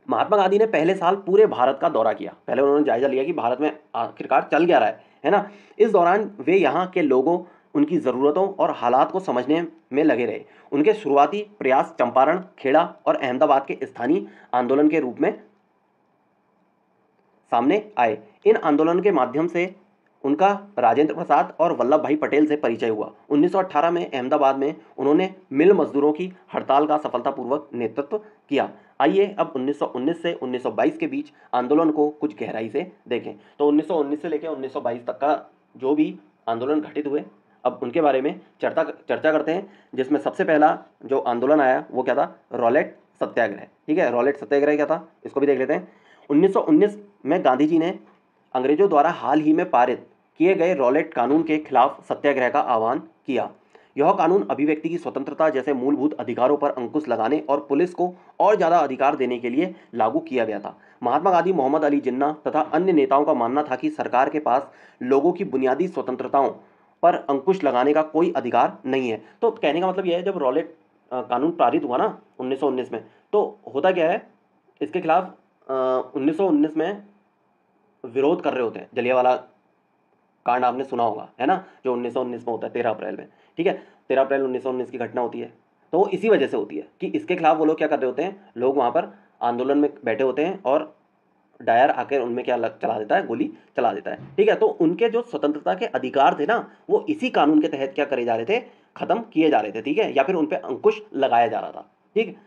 महात्मा गांधी ने पहले साल पूरे भारत का दौरा किया। पहले उन्होंने जायजा लिया कि भारत में आखिरकार चल क्या रहा है ना। इस दौरान वे यहाँ के लोगों, उनकी ज़रूरतों और हालात को समझने में लगे रहे। उनके शुरुआती प्रयास चंपारण, खेड़ा और अहमदाबाद के स्थानीय आंदोलन के रूप में सामने आए। इन आंदोलन के माध्यम से उनका राजेंद्र प्रसाद और वल्लभ भाई पटेल से परिचय हुआ। 1918 में अहमदाबाद में उन्होंने मिल मजदूरों की हड़ताल का सफलतापूर्वक नेतृत्व किया। आइए अब 1919 से 1922 के बीच आंदोलन को कुछ गहराई से देखें। तो 1919 से लेकर 1922 तक का जो भी आंदोलन घटित हुए, अब उनके बारे में चर्चा करते हैं। जिसमें सबसे पहला जो आंदोलन आया वो क्या था? रॉलेट सत्याग्रह। ठीक है, रॉलेट सत्याग्रह क्या था इसको भी देख लेते हैं। 1919 में गांधी जी ने अंग्रेजों द्वारा हाल ही में पारित किए गए रॉलेट कानून के खिलाफ सत्याग्रह का आह्वान किया। यह कानून अभिव्यक्ति की स्वतंत्रता जैसे मूलभूत अधिकारों पर अंकुश लगाने और पुलिस को और ज़्यादा अधिकार देने के लिए लागू किया गया था। महात्मा गांधी, मोहम्मद अली जिन्ना तथा अन्य नेताओं का मानना था कि सरकार के पास लोगों की बुनियादी स्वतंत्रताओं पर अंकुश लगाने का कोई अधिकार नहीं है। तो कहने का मतलब यह है, जब रॉलेट कानून पारित हुआ ना 1919 में, तो होता क्या है, इसके खिलाफ 1919 में विरोध कर रहे होते हैं। जलियांवाला कांड आपने सुना होगा, है ना, जो 1919 में होता है 13 अप्रैल में। ठीक है, 13 अप्रैल 1919 की घटना होती है। तो वो इसी वजह से होती है कि इसके खिलाफ वो लोग क्या कर रहे होते हैं, लोग वहाँ पर आंदोलन में बैठे होते हैं और डायर आकर उनमें क्या चला देता है, गोली चला देता है। ठीक है, तो उनके जो स्वतंत्रता के अधिकार थे ना, वो इसी कानून के तहत क्या करे जा रहे थे, खत्म किए जा रहे थे। ठीक है, या फिर उन पर अंकुश लगाया जा रहा था। ठीक,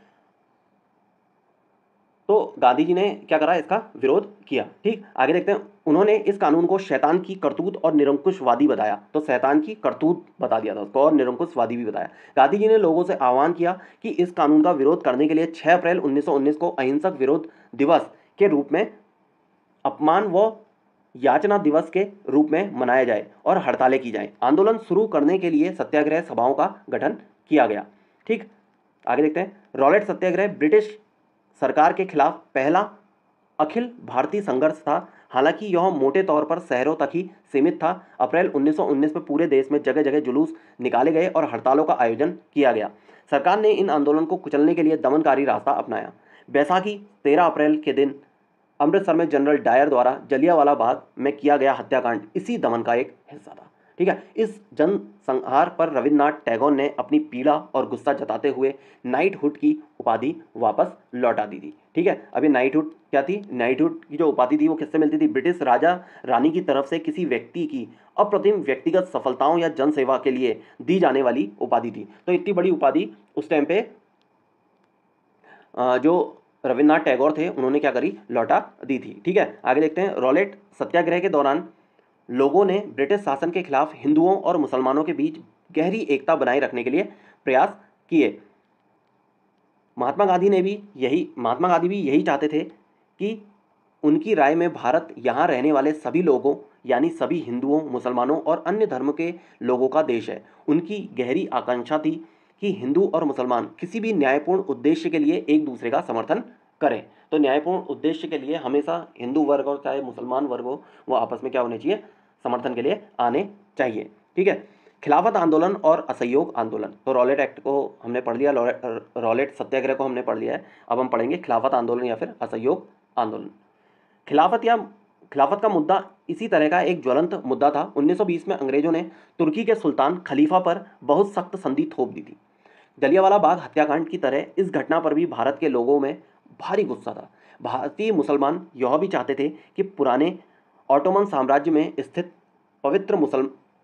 तो गांधी जी ने क्या करा, इसका विरोध किया। ठीक, आगे देखते हैं। उन्होंने इस कानून को शैतान की करतूत और निरंकुशवादी बताया। तो शैतान की करतूत बता दिया था उसको और निरंकुशवादी भी बताया। गांधी जी ने लोगों से आह्वान किया कि इस कानून का विरोध करने के लिए 6 अप्रैल 1919 को अहिंसक विरोध दिवस के रूप में, अपमान व याचना दिवस के रूप में मनाया जाए और हड़तालें की जाएं। आंदोलन शुरू करने के लिए सत्याग्रह सभाओं का गठन किया गया। ठीक, आगे देखते हैं। रॉलेट सत्याग्रह ब्रिटिश सरकार के खिलाफ पहला अखिल भारतीय संघर्ष था। हालांकि यह मोटे तौर पर शहरों तक ही सीमित था। अप्रैल 1919 में पूरे देश में जगह जगह जुलूस निकाले गए और हड़तालों का आयोजन किया गया। सरकार ने इन आंदोलन को कुचलने के लिए दमनकारी रास्ता अपनाया। बैसाखी 13 अप्रैल के दिन अमृतसर में जनरल डायर द्वारा जलियांवाला बाग में किया गया हत्याकांड इसी दमन का एक हिस्सा था। ठीक है, इस जन संहार पर रविन्द्रनाथ टैगोर ने अपनी पीड़ा और गुस्सा जताते हुए नाइटहुड की उपाधि वापस लौटा दी थी। ठीक है, अभी नाइटहुड क्या थी? नाइटहुड की जो उपाधि थी वो किससे मिलती थी? ब्रिटिश राजा रानी की तरफ से किसी व्यक्ति की अप्रतिम व्यक्तिगत सफलताओं या जनसेवा के लिए दी जाने वाली उपाधि थी। तो इतनी बड़ी उपाधि उस टाइम पे जो रविन्द्रनाथ टैगोर थे उन्होंने क्या करी, लौटा दी थी। ठीक है, आगे देखते हैं। रॉलेट सत्याग्रह के दौरान लोगों ने ब्रिटिश शासन के खिलाफ हिंदुओं और मुसलमानों के बीच गहरी एकता बनाए रखने के लिए प्रयास किए। महात्मा गांधी भी यही चाहते थे कि उनकी राय में भारत यहाँ रहने वाले सभी लोगों यानी सभी हिंदुओं, मुसलमानों और अन्य धर्म के लोगों का देश है। उनकी गहरी आकांक्षा थी कि हिंदू और मुसलमान किसी भी न्यायपूर्ण उद्देश्य के लिए एक दूसरे का समर्थन करें। तो न्यायपूर्ण उद्देश्य के लिए हमेशा हिंदू वर्ग और चाहे मुसलमान वर्ग हो, वो आपस में क्या होने चाहिए, समर्थन के लिए आने चाहिए। ठीक है, खिलाफत आंदोलन और असहयोग आंदोलन। तो रॉलेट एक्ट को हमने पढ़ लिया, रॉलेट सत्याग्रह को हमने पढ़ लिया है। अब हम पढ़ेंगे खिलाफत आंदोलन या फिर असहयोग आंदोलन। खिलाफत का मुद्दा इसी तरह का एक ज्वलंत मुद्दा था। 1920 में अंग्रेजों ने तुर्की के सुल्तान खलीफा पर बहुत सख्त संधि थोप दी थी। जलियांवाला बाग हत्याकांड की तरह इस घटना पर भी भारत के लोगों में भारी गुस्सा था। भारतीय मुसलमान यह भी चाहते थे कि पुराने ऑटोमन साम्राज्य में स्थित पवित्र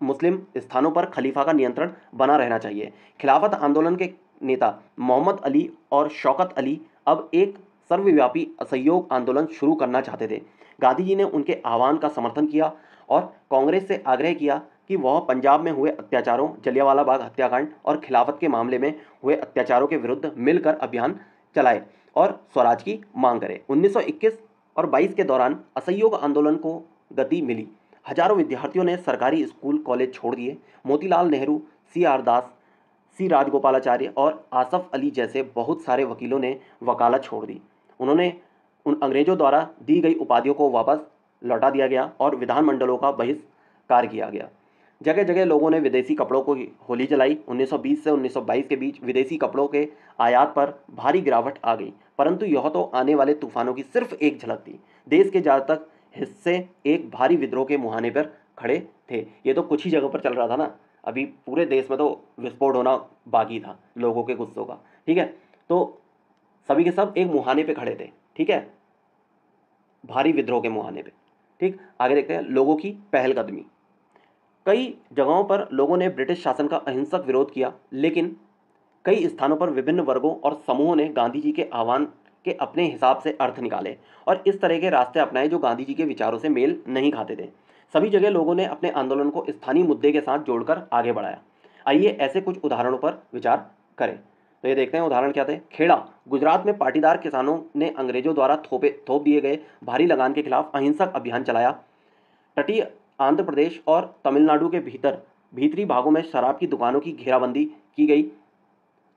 मुस्लिम स्थानों पर खलीफा का नियंत्रण बना रहना चाहिए। खिलाफत आंदोलन के नेता मोहम्मद अली और शौकत अली अब एक सर्वव्यापी असहयोग आंदोलन शुरू करना चाहते थे। गांधी जी ने उनके आह्वान का समर्थन किया और कांग्रेस से आग्रह किया कि वह पंजाब में हुए अत्याचारों, जलियांवाला बाग हत्याकांड और खिलाफत के मामले में हुए अत्याचारों के विरुद्ध मिलकर अभियान चलाए और स्वराज की मांग करे। 1921 और 22 के दौरान असहयोग आंदोलन को गति मिली। हजारों विद्यार्थियों ने सरकारी स्कूल कॉलेज छोड़ दिए। मोतीलाल नेहरू, सी.आर. दास, सी राजगोपालाचार्य और आसफ अली जैसे बहुत सारे वकीलों ने वकालत छोड़ दी। उन्होंने उन अंग्रेजों द्वारा दी गई उपाधियों को वापस लौटा दिया गया और विधानमंडलों का बहिष्कार किया गया। जगह जगह लोगों ने विदेशी कपड़ों को होली जलाई। 1920 से 1922 के बीच विदेशी कपड़ों के आयात पर भारी गिरावट आ गई, परंतु यह तो आने वाले तूफानों की सिर्फ एक झलक थी। देश के ज़्यादातर हिस्से एक भारी विद्रोह के मुहाने पर खड़े थे। ये तो कुछ ही जगह पर चल रहा था ना, अभी पूरे देश में तो विस्फोट होना बाकी था लोगों के गुस्सों का। ठीक है, तो सभी के सब एक मुहाने पे खड़े थे। ठीक है, भारी विद्रोह के मुहाने पे। ठीक, आगे देखते हैं। लोगों की पहलकदमी। कई जगहों पर लोगों ने ब्रिटिश शासन का अहिंसक विरोध किया, लेकिन कई स्थानों पर विभिन्न वर्गों और समूहों ने गांधी जी के आह्वान के अपने हिसाब से अर्थ निकाले और इस तरह के रास्ते अपनाए जो गांधी जी के विचारों से मेल नहीं खाते थे। सभी जगह लोगों ने अपने आंदोलन को स्थानीय मुद्दे के साथ जोड़कर आगे बढ़ाया। आइए ऐसे कुछ उदाहरणों पर विचार करें। तो ये देखते हैं उदाहरण क्या थे। खेड़ा, गुजरात में पाटीदार किसानों ने अंग्रेजों द्वारा थोप दिए गए भारी लगान के खिलाफ अहिंसक अभियान चलाया। तटीय आंध्र प्रदेश और तमिलनाडु के भीतरी भागों में शराब की दुकानों की घेराबंदी की गई।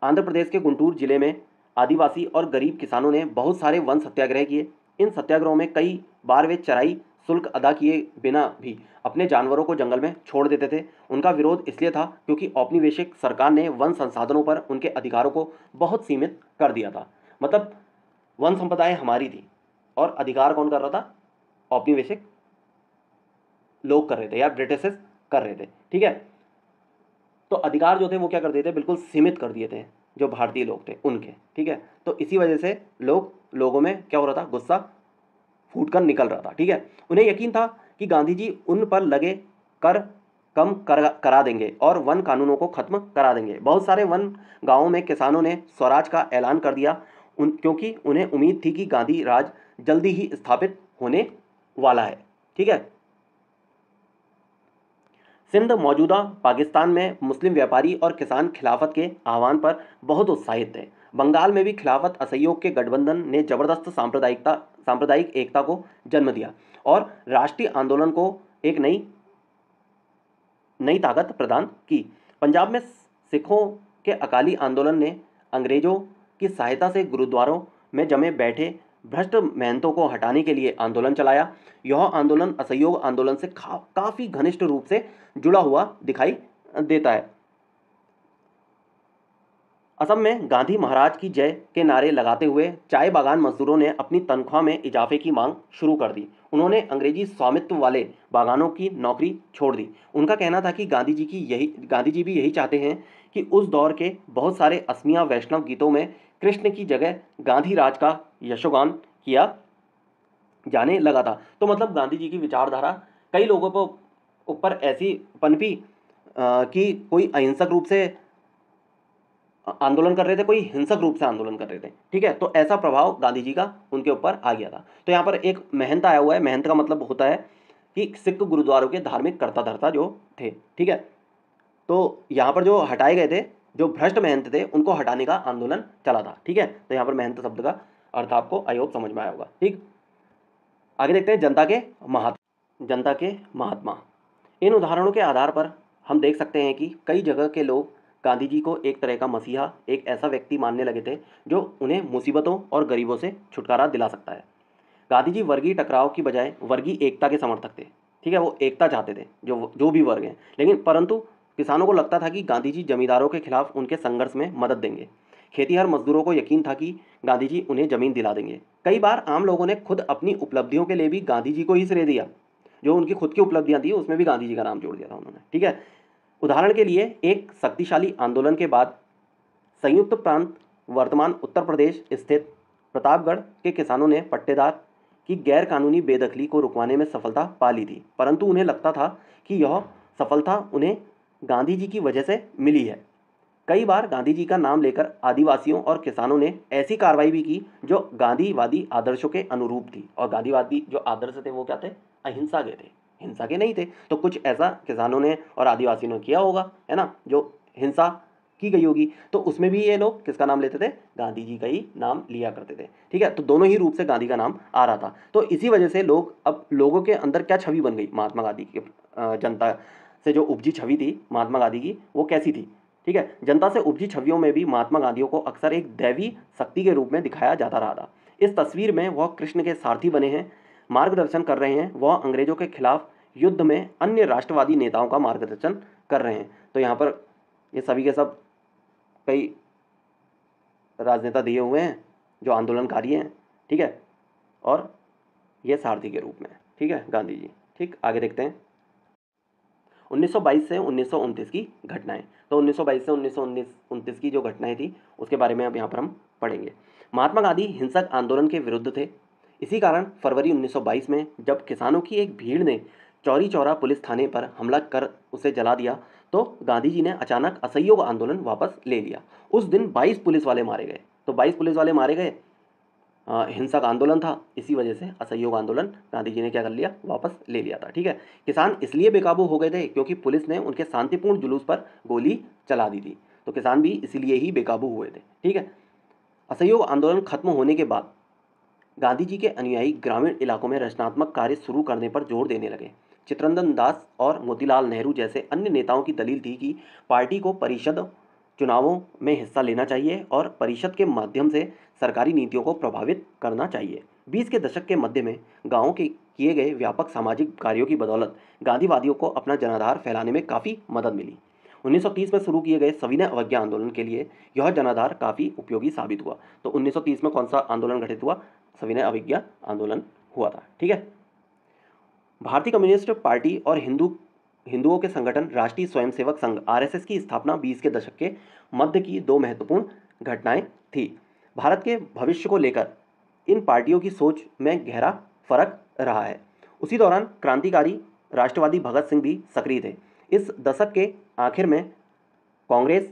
आंध्र प्रदेश के गुंटूर जिले में आदिवासी और गरीब किसानों ने बहुत सारे वन सत्याग्रह किए। इन सत्याग्रहों में कई बार वे चराई शुल्क अदा किए बिना भी अपने जानवरों को जंगल में छोड़ देते थे। उनका विरोध इसलिए था क्योंकि औपनिवेशिक सरकार ने वन संसाधनों पर उनके अधिकारों को बहुत सीमित कर दिया था। मतलब वन संपदाएं हमारी थी और अधिकार कौन कर रहा था? औपनिवेशिक लोग कर रहे थे या ब्रिटिशर्स कर रहे थे। ठीक है, तो अधिकार जो थे वो क्या कर दिए थे? बिल्कुल सीमित कर दिए थे जो भारतीय लोग थे उनके। ठीक है, तो इसी वजह से लोगों में क्या हो रहा था? गुस्सा फूटकर निकल रहा था। ठीक है, उन्हें यकीन था कि गांधी जी उन पर लगे कर कम करा देंगे और वन कानूनों को खत्म करा देंगे। बहुत सारे वन गांवों में किसानों ने स्वराज का ऐलान कर दिया क्योंकि उन्हें उम्मीद थी कि गांधी राज जल्दी ही स्थापित होने वाला है। ठीक है, सिंध मौजूदा पाकिस्तान में मुस्लिम व्यापारी और किसान खिलाफत के आह्वान पर बहुत उत्साहित थे। बंगाल में भी खिलाफत असहयोग के गठबंधन ने जबरदस्त सांप्रदायिक एकता को जन्म दिया और राष्ट्रीय आंदोलन को एक नई ताकत प्रदान की। पंजाब में सिखों के अकाली आंदोलन ने अंग्रेजों की सहायता से गुरुद्वारों में जमे बैठे भ्रष्ट महंतों को हटाने के लिए आंदोलन चलाया। यह आंदोलन असहयोग आंदोलन से काफी घनिष्ठ रूप से जुड़ा हुआ दिखाई देता है। असम में गांधी महाराज की जय के नारे लगाते हुए चाय बागान मजदूरों ने अपनी तनख्वाह में इजाफे की मांग शुरू कर दी। उन्होंने अंग्रेजी स्वामित्व वाले बागानों की नौकरी छोड़ दी। उनका कहना था कि गांधी जी भी यही चाहते हैं कि उस दौर के बहुत सारे असमिया वैष्णव गीतों में कृष्ण की जगह गांधी राज का यशोगान किया जाने लगा था। तो मतलब गांधी जी की विचारधारा कई लोगों को ऊपर ऐसी पनपी कि कोई अहिंसक रूप से आंदोलन कर रहे थे, कोई हिंसक रूप से आंदोलन कर रहे थे। ठीक है, तो ऐसा प्रभाव गांधी जी का उनके ऊपर आ गया था। तो यहाँ पर एक महंत आया हुआ है। महंत का मतलब होता है कि सिख गुरुद्वारों के धार्मिक कर्ता धर्ता जो थे। ठीक है, तो यहाँ पर जो हटाए गए थे, जो भ्रष्ट महंत थे, उनको हटाने का आंदोलन चला था। ठीक है, तो यहाँ पर महंत शब्द का अर्थ आपको आई होप समझ में आया होगा। ठीक, आगे देखते हैं जनता के महात्मा। इन उदाहरणों के आधार पर हम देख सकते हैं कि कई जगह के लोग गांधी जी को एक तरह का मसीहा, एक ऐसा व्यक्ति मानने लगे थे जो उन्हें मुसीबतों और गरीबों से छुटकारा दिला सकता है। गांधी जी वर्गीय टकराव की बजाय वर्गीय एकता के समर्थक थे। ठीक है, वो एकता चाहते थे जो भी वर्ग हैं, लेकिन परंतु किसानों को लगता था कि गांधी जी जमींदारों के खिलाफ उनके संघर्ष में मदद देंगे। खेतीहर मजदूरों को यकीन था कि गांधी जी उन्हें जमीन दिला देंगे। कई बार आम लोगों ने खुद अपनी उपलब्धियों के लिए भी गांधी जी को ही श्रेय दिया। जो उनकी खुद की उपलब्धियां थी उसमें भी गांधी जी का नाम जोड़ दिया था उन्होंने। ठीक है, उदाहरण के लिए एक शक्तिशाली आंदोलन के बाद संयुक्त प्रांत वर्तमान उत्तर प्रदेश स्थित प्रतापगढ़ के किसानों ने पट्टेदार की गैर कानूनी बेदखली को रुकवाने में सफलता पा ली थी, परंतु उन्हें लगता था कि यह सफलता उन्हें गांधी जी की वजह से मिली है। कई बार गांधी जी का नाम लेकर आदिवासियों और किसानों ने ऐसी कार्रवाई भी की जो गांधीवादी आदर्शों के अनुरूप थी, और गांधीवादी जो आदर्श थे वो क्या थे? अहिंसा के थे, हिंसा के नहीं थे। तो कुछ ऐसा किसानों ने और आदिवासियों ने किया होगा, है ना, जो हिंसा की गई होगी, तो उसमें भी ये लोग किसका नाम लेते थे? गांधी जी का ही नाम लिया करते थे। ठीक है, तो दोनों ही रूप से गांधी का नाम आ रहा था। तो इसी वजह से अब लोगों के अंदर क्या छवि बन गई महात्मा गांधी की? जनता से जो उपजी छवि थी महात्मा गांधी की, वो कैसी थी? ठीक है, जनता से उपजी छवियों में भी महात्मा गांधियों को अक्सर एक दैवी शक्ति के रूप में दिखाया जाता रहा था। इस तस्वीर में वह कृष्ण के सारथी बने हैं, मार्गदर्शन कर रहे हैं। वह अंग्रेजों के खिलाफ युद्ध में अन्य राष्ट्रवादी नेताओं का मार्गदर्शन कर रहे हैं। तो यहाँ पर ये सभी के सब कई राजनेता दिए हुए हैं जो आंदोलनकारी हैं। ठीक है, और ये सारथी के रूप में। ठीक है, गांधी जी। ठीक, आगे देखते हैं 1922 से 1929 की घटनाएं। तो 1922 से 1929 की जो घटनाएं थी उसके बारे में अब यहाँ पर हम पढ़ेंगे। महात्मा गांधी हिंसक आंदोलन के विरुद्ध थे। इसी कारण फरवरी 1922 में जब किसानों की एक भीड़ ने चौरी चौरा पुलिस थाने पर हमला कर उसे जला दिया तो गांधी जी ने अचानक असहयोग आंदोलन वापस ले लिया। उस दिन 22 पुलिस वाले मारे गए। तो 22 पुलिस वाले मारे गए, हिंसक आंदोलन था, इसी वजह से असहयोग आंदोलन गांधी जी ने क्या कर लिया, वापस ले लिया था। ठीक है, किसान इसलिए बेकाबू हो गए थे क्योंकि पुलिस ने उनके शांतिपूर्ण जुलूस पर गोली चला दी थी। तो किसान भी इसीलिए ही बेकाबू हुए थे। ठीक है, असहयोग आंदोलन खत्म होने के बाद गांधी जी के अनुयायी ग्रामीण इलाकों में रचनात्मक कार्य शुरू करने पर जोर देने लगे। चित्तरंजन दास और मोतीलाल नेहरू जैसे अन्य नेताओं की दलील थी कि पार्टी को परिषद चुनावों में हिस्सा लेना चाहिए और परिषद के माध्यम से सरकारी नीतियों को प्रभावित करना चाहिए। 20 के दशक के मध्य में गांवों के किए गए व्यापक सामाजिक कार्यों की बदौलत गांधीवादियों को अपना जनाधार फैलाने में काफ़ी मदद मिली। 1930 में शुरू किए गए सविनय अवज्ञा आंदोलन के लिए यह जनाधार काफ़ी उपयोगी साबित हुआ। तो 1930 में कौन सा आंदोलन घटित हुआ, सविनय अवज्ञा आंदोलन हुआ था। ठीक है, भारतीय कम्युनिस्ट पार्टी और हिंदुओं के संगठन राष्ट्रीय स्वयंसेवक संघ आरएसएस की स्थापना 20 के दशक के मध्य की दो महत्वपूर्ण घटनाएं थी। भारत के भविष्य को लेकर इन पार्टियों की सोच में गहरा फर्क रहा है। उसी दौरान क्रांतिकारी राष्ट्रवादी भगत सिंह भी सक्रिय थे। इस दशक के आखिर में कांग्रेस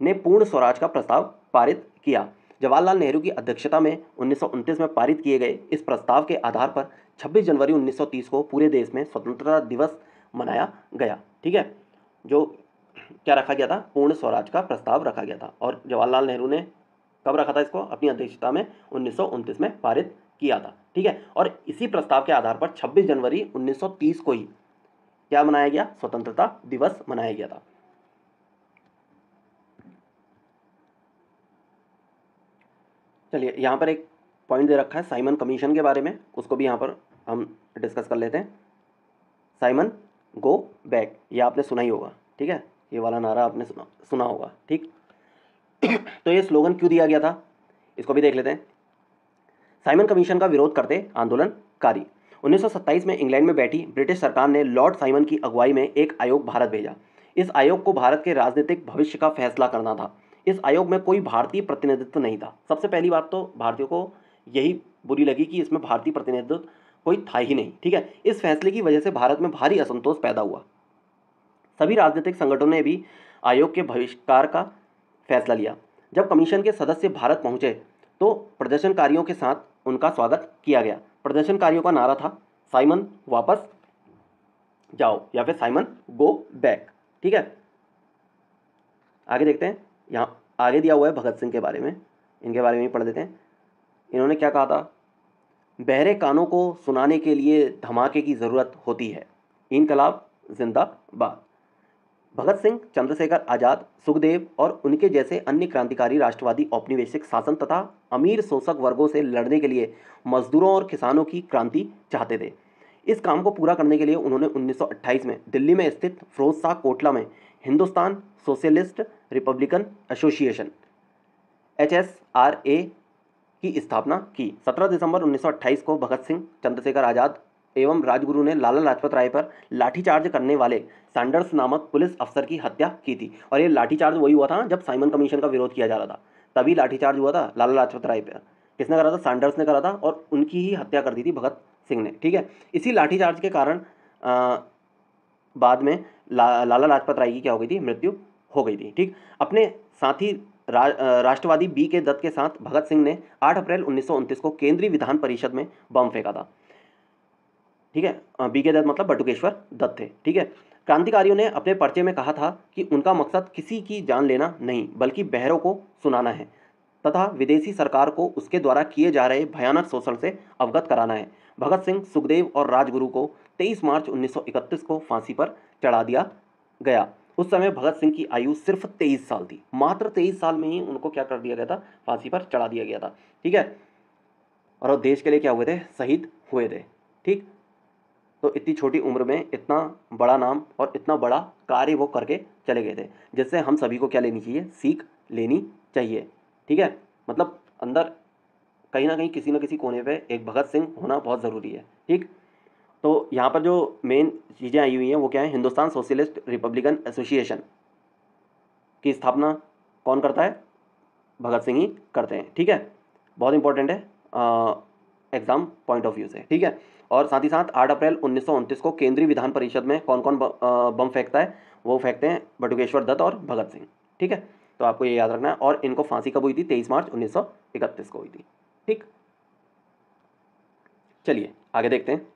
ने पूर्ण स्वराज का प्रस्ताव पारित किया। जवाहरलाल नेहरू की अध्यक्षता में 1929 में पारित किए गए इस प्रस्ताव के आधार पर 26 जनवरी 1930 को पूरे देश में स्वतंत्रता दिवस मनाया गया। ठीक है, जो क्या रखा गया था, पूर्ण स्वराज का प्रस्ताव रखा गया था। और जवाहरलाल नेहरू ने कब रखा था इसको, अपनी अध्यक्षता में 1929 में पारित किया था। ठीक है, और इसी प्रस्ताव के आधार पर 26 जनवरी 1930 को ही क्या मनाया गया, स्वतंत्रता दिवस मनाया गया था। चलिए, यहाँ पर एक पॉइंट दे रखा है साइमन कमीशन के बारे में, उसको भी यहाँ पर हम डिस्कस कर लेते हैं। साइमन गो बैक, ये आपने सुना ही होगा। ठीक है, ये वाला नारा आपने सुना होगा। ठीक तो ये स्लोगन क्यों दिया गया था, इसको भी देख लेते हैं। साइमन कमीशन का विरोध करते आंदोलनकारी। 1927 में इंग्लैंड में बैठी ब्रिटिश सरकार ने लॉर्ड साइमन की अगुवाई में एक आयोग भारत भेजा। इस आयोग को भारत के राजनीतिक भविष्य का फैसला करना था। इस आयोग में कोई भारतीय प्रतिनिधित्व नहीं था। सबसे पहली बात तो भारतीयों को यही बुरी लगी कि इसमें भारतीय प्रतिनिधित्व कोई था ही नहीं। ठीक है, इस फैसले की वजह से भारत में भारी असंतोष पैदा हुआ। सभी राजनीतिक संगठनों ने भी आयोग के बहिष्कार का फैसला लिया। जब कमीशन के सदस्य भारत पहुंचे तो प्रदर्शनकारियों के साथ उनका स्वागत किया गया। प्रदर्शनकारियों का नारा था साइमन वापस जाओ या फिर साइमन गो बैक। ठीक है, आगे देखते हैं। यहाँ आगे दिया हुआ है भगत सिंह के बारे में, इनके बारे में ही पढ़ लेते हैं। इन्होंने क्या कहा था, बहरे कानों को सुनाने के लिए धमाके की ज़रूरत होती है, इनकलाब जिंदाबाद। भगत सिंह, चंद्रशेखर आज़ाद, सुखदेव और उनके जैसे अन्य क्रांतिकारी राष्ट्रवादी औपनिवेशिक शासन तथा अमीर शोषक वर्गों से लड़ने के लिए मजदूरों और किसानों की क्रांति चाहते थे। इस काम को पूरा करने के लिए उन्होंने 1928 में दिल्ली में स्थित फिरोज शाह कोटला में Hindustan socialist Republican association HSRA की स्थापना की। 17 दिसंबर 1928 को भगत सिंह, चंद्रशेखर आज़ाद एवं राजगुरु ने लाला लाजपत राय पर लाठीचार्ज करने वाले सैंडर्स नामक पुलिस अफसर की हत्या की थी। और ये लाठीचार्ज वही हुआ था जब साइमन कमीशन का विरोध किया जा रहा था, तभी लाठीचार्ज हुआ था लाला लाजपत राय पर। किसने करा था, सैंडर्स ने करा था, और उनकी ही हत्या कर दी थी भगत सिंह ने। ठीक है, इसी लाठीचार्ज के कारण बाद में लाला लाजपत राय की क्या हो गई थी, मृत्यु हो गई थी। ठीक, अपने साथी राष्ट्रवादी B.K. दत्त के साथ भगत सिंह ने 8 अप्रैल 1929 को केंद्रीय विधान परिषद में बम फेंका था। ठीक है, B.K. दत्त मतलब बटुकेश्वर दत्त थे। ठीक है, क्रांतिकारियों ने अपने पर्चे में कहा था कि उनका मकसद किसी की जान लेना नहीं बल्कि बहरों को सुनाना है तथा विदेशी सरकार को उसके द्वारा किए जा रहे भयानक शोषण से अवगत कराना है। भगत सिंह, सुखदेव और राजगुरु को 23 मार्च 1931 को फांसी पर चढ़ा दिया गया। उस समय भगत सिंह की आयु सिर्फ 23 साल थी। मात्र 23 साल में ही उनको क्या कर दिया गया था, फांसी पर चढ़ा दिया गया था। ठीक है, और वो देश के लिए क्या हुए थे, शहीद हुए थे। ठीक, तो इतनी छोटी उम्र में इतना बड़ा नाम और इतना बड़ा कार्य वो करके चले गए थे, जिससे हम सभी को क्या लेनी चाहिए, सीख लेनी चाहिए। ठीक है, मतलब अंदर कहीं ना कहीं किसी न किसी कोने पे एक भगत सिंह होना बहुत ज़रूरी है। ठीक, तो यहाँ पर जो मेन चीज़ें आई हुई हैं वो क्या है, हिंदुस्तान सोशलिस्ट रिपब्लिकन एसोसिएशन की स्थापना कौन करता है, भगत सिंह ही करते हैं। ठीक है, बहुत इंपॉर्टेंट है एग्ज़ाम पॉइंट ऑफ व्यू से। ठीक है, और साथ ही साथ 8 अप्रैल 1929 को केंद्रीय विधान परिषद में कौन कौन बम फेंकता है, वो फेंकते हैं बटुकेश्वर दत्त और भगत सिंह। ठीक है, तो आपको ये याद रखना है। और इनको फांसी कब हुई थी? 23 मार्च 1931 को हुई थी। ठीक, चलिए आगे देखते हैं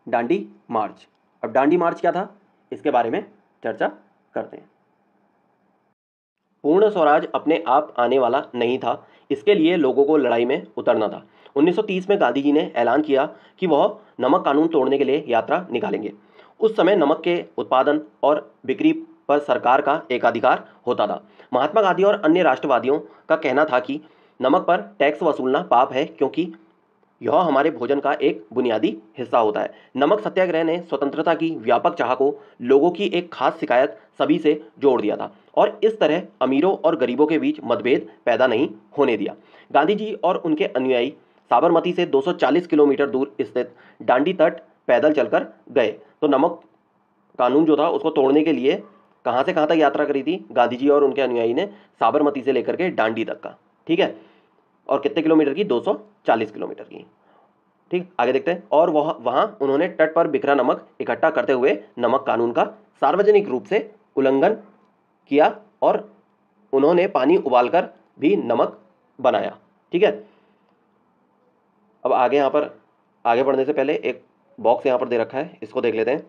दांडी मार्च। अब दांडी मार्च क्या था, इसके बारे में चर्चा करते हैं। पूर्ण स्वराज अपने आप आने वाला नहीं था, इसके लिए लोगों को लड़ाई में उतरना था। 1930 में गांधी जी ने ऐलान किया कि वह नमक कानून तोड़ने के लिए यात्रा निकालेंगे। उस समय नमक के उत्पादन और बिक्री पर सरकार का एकाधिकार होता था। महात्मा गांधी और अन्य राष्ट्रवादियों का कहना था कि नमक पर टैक्स वसूलना पाप है, क्योंकि यह हमारे भोजन का एक बुनियादी हिस्सा होता है। नमक सत्याग्रह ने स्वतंत्रता की व्यापक चाह को लोगों की एक खास शिकायत सभी से जोड़ दिया था और इस तरह अमीरों और गरीबों के बीच मतभेद पैदा नहीं होने दिया। गांधी जी और उनके अनुयायी साबरमती से 240 किलोमीटर दूर स्थित दांडी तट पैदल चलकर गए। तो नमक कानून जो था उसको तोड़ने के लिए कहाँ से कहाँ तक यात्रा करी थी गांधी जी और उनके अनुयायी ने? साबरमती से लेकर के दांडी तक का। ठीक है, और कितने किलोमीटर की? 240 किलोमीटर की। ठीक, आगे देखते हैं। और वहां उन्होंने तट पर बिखरा नमक इकट्ठा करते हुए नमक कानून का सार्वजनिक रूप से उल्लंघन किया और उन्होंने पानी उबालकर भी नमक बनाया। ठीक है, अब आगे यहाँ पर आगे बढ़ने से पहले एक बॉक्स यहाँ पर दे रखा है, इसको देख लेते हैं।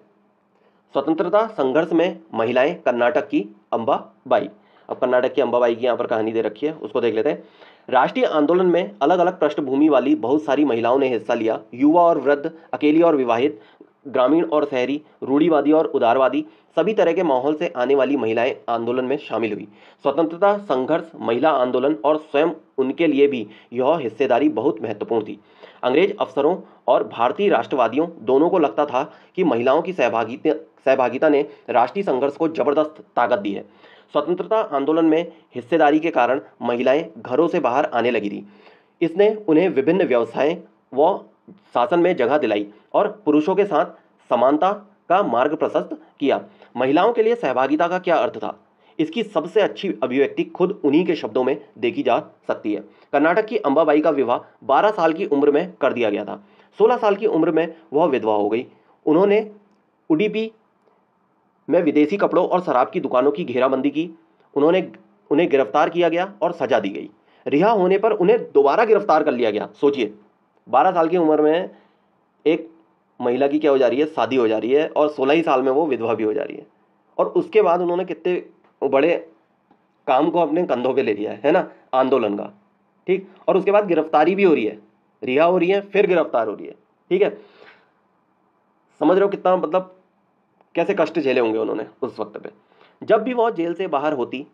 स्वतंत्रता संघर्ष में महिलाएं, कर्नाटक की अंबाबाई। अब कर्नाटक की अंबाबाई की यहाँ पर कहानी दे रखी है, उसको देख लेते हैं। राष्ट्रीय आंदोलन में अलग अलग पृष्ठभूमि वाली बहुत सारी महिलाओं ने हिस्सा लिया। युवा और वृद्ध, अकेली और विवाहित, ग्रामीण और शहरी, रूढ़िवादी और उदारवादी, सभी तरह के माहौल से आने वाली महिलाएं आंदोलन में शामिल हुई। स्वतंत्रता संघर्ष, महिला आंदोलन और स्वयं उनके लिए भी यह हिस्सेदारी बहुत महत्वपूर्ण थी। अंग्रेज अफसरों और भारतीय राष्ट्रवादियों दोनों को लगता था कि महिलाओं की सहभागिता ने राष्ट्रीय संघर्ष को जबरदस्त ताकत दी है। स्वतंत्रता आंदोलन में हिस्सेदारी के कारण महिलाएं घरों से बाहर आने लगी थी। इसने उन्हें विभिन्न व्यवसाय व शासन में जगह दिलाई और पुरुषों के साथ समानता का मार्ग प्रशस्त किया। महिलाओं के लिए सहभागिता का क्या अर्थ था, इसकी सबसे अच्छी अभिव्यक्ति खुद उन्हीं के शब्दों में देखी जा सकती है। कर्नाटक की अंबाबाई का विवाह 12 साल की उम्र में कर दिया गया था। 16 साल की उम्र में वह विधवा हो गई। उन्होंने उडुपी में विदेशी कपड़ों और शराब की दुकानों की घेराबंदी की। उन्हें गिरफ्तार किया गया और सजा दी गई। रिहा होने पर उन्हें दोबारा गिरफ्तार कर लिया गया। सोचिए, 12 साल की उम्र में एक महिला की क्या हो जा रही है? शादी हो जा रही है और 16 ही साल में वो विधवा भी हो जा रही है। और उसके बाद उन्होंने कितने बड़े काम को अपने कंधों पे ले लिया है ना, आंदोलन का। ठीक, और उसके बाद गिरफ्तारी भी हो रही है, रिहा हो रही है, फिर गिरफ्तार हो रही है। ठीक है, समझ रहे हो कितना, मतलब कैसे कष्ट झेले होंगे उन्होंने उस वक्त पे। जब भी वह जेल से बाहर होती,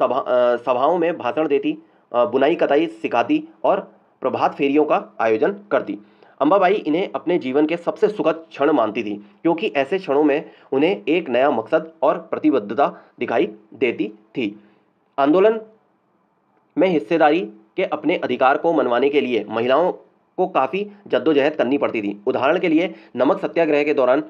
सभाओं में भाषण देती, बुनाई कताई सिखाती और प्रभात फेरियों का आयोजन करती। अंबाबाई इन्हें अपने जीवन के सबसे सुखद क्षण मानती थी, क्योंकि ऐसे क्षणों में उन्हें एक नया मकसद और प्रतिबद्धता दिखाई देती थी। आंदोलन में हिस्सेदारी के अपने अधिकार को मनवाने के लिए महिलाओं को काफ़ी जद्दोजहद करनी पड़ती थी। उदाहरण के लिए नमक सत्याग्रह के दौरान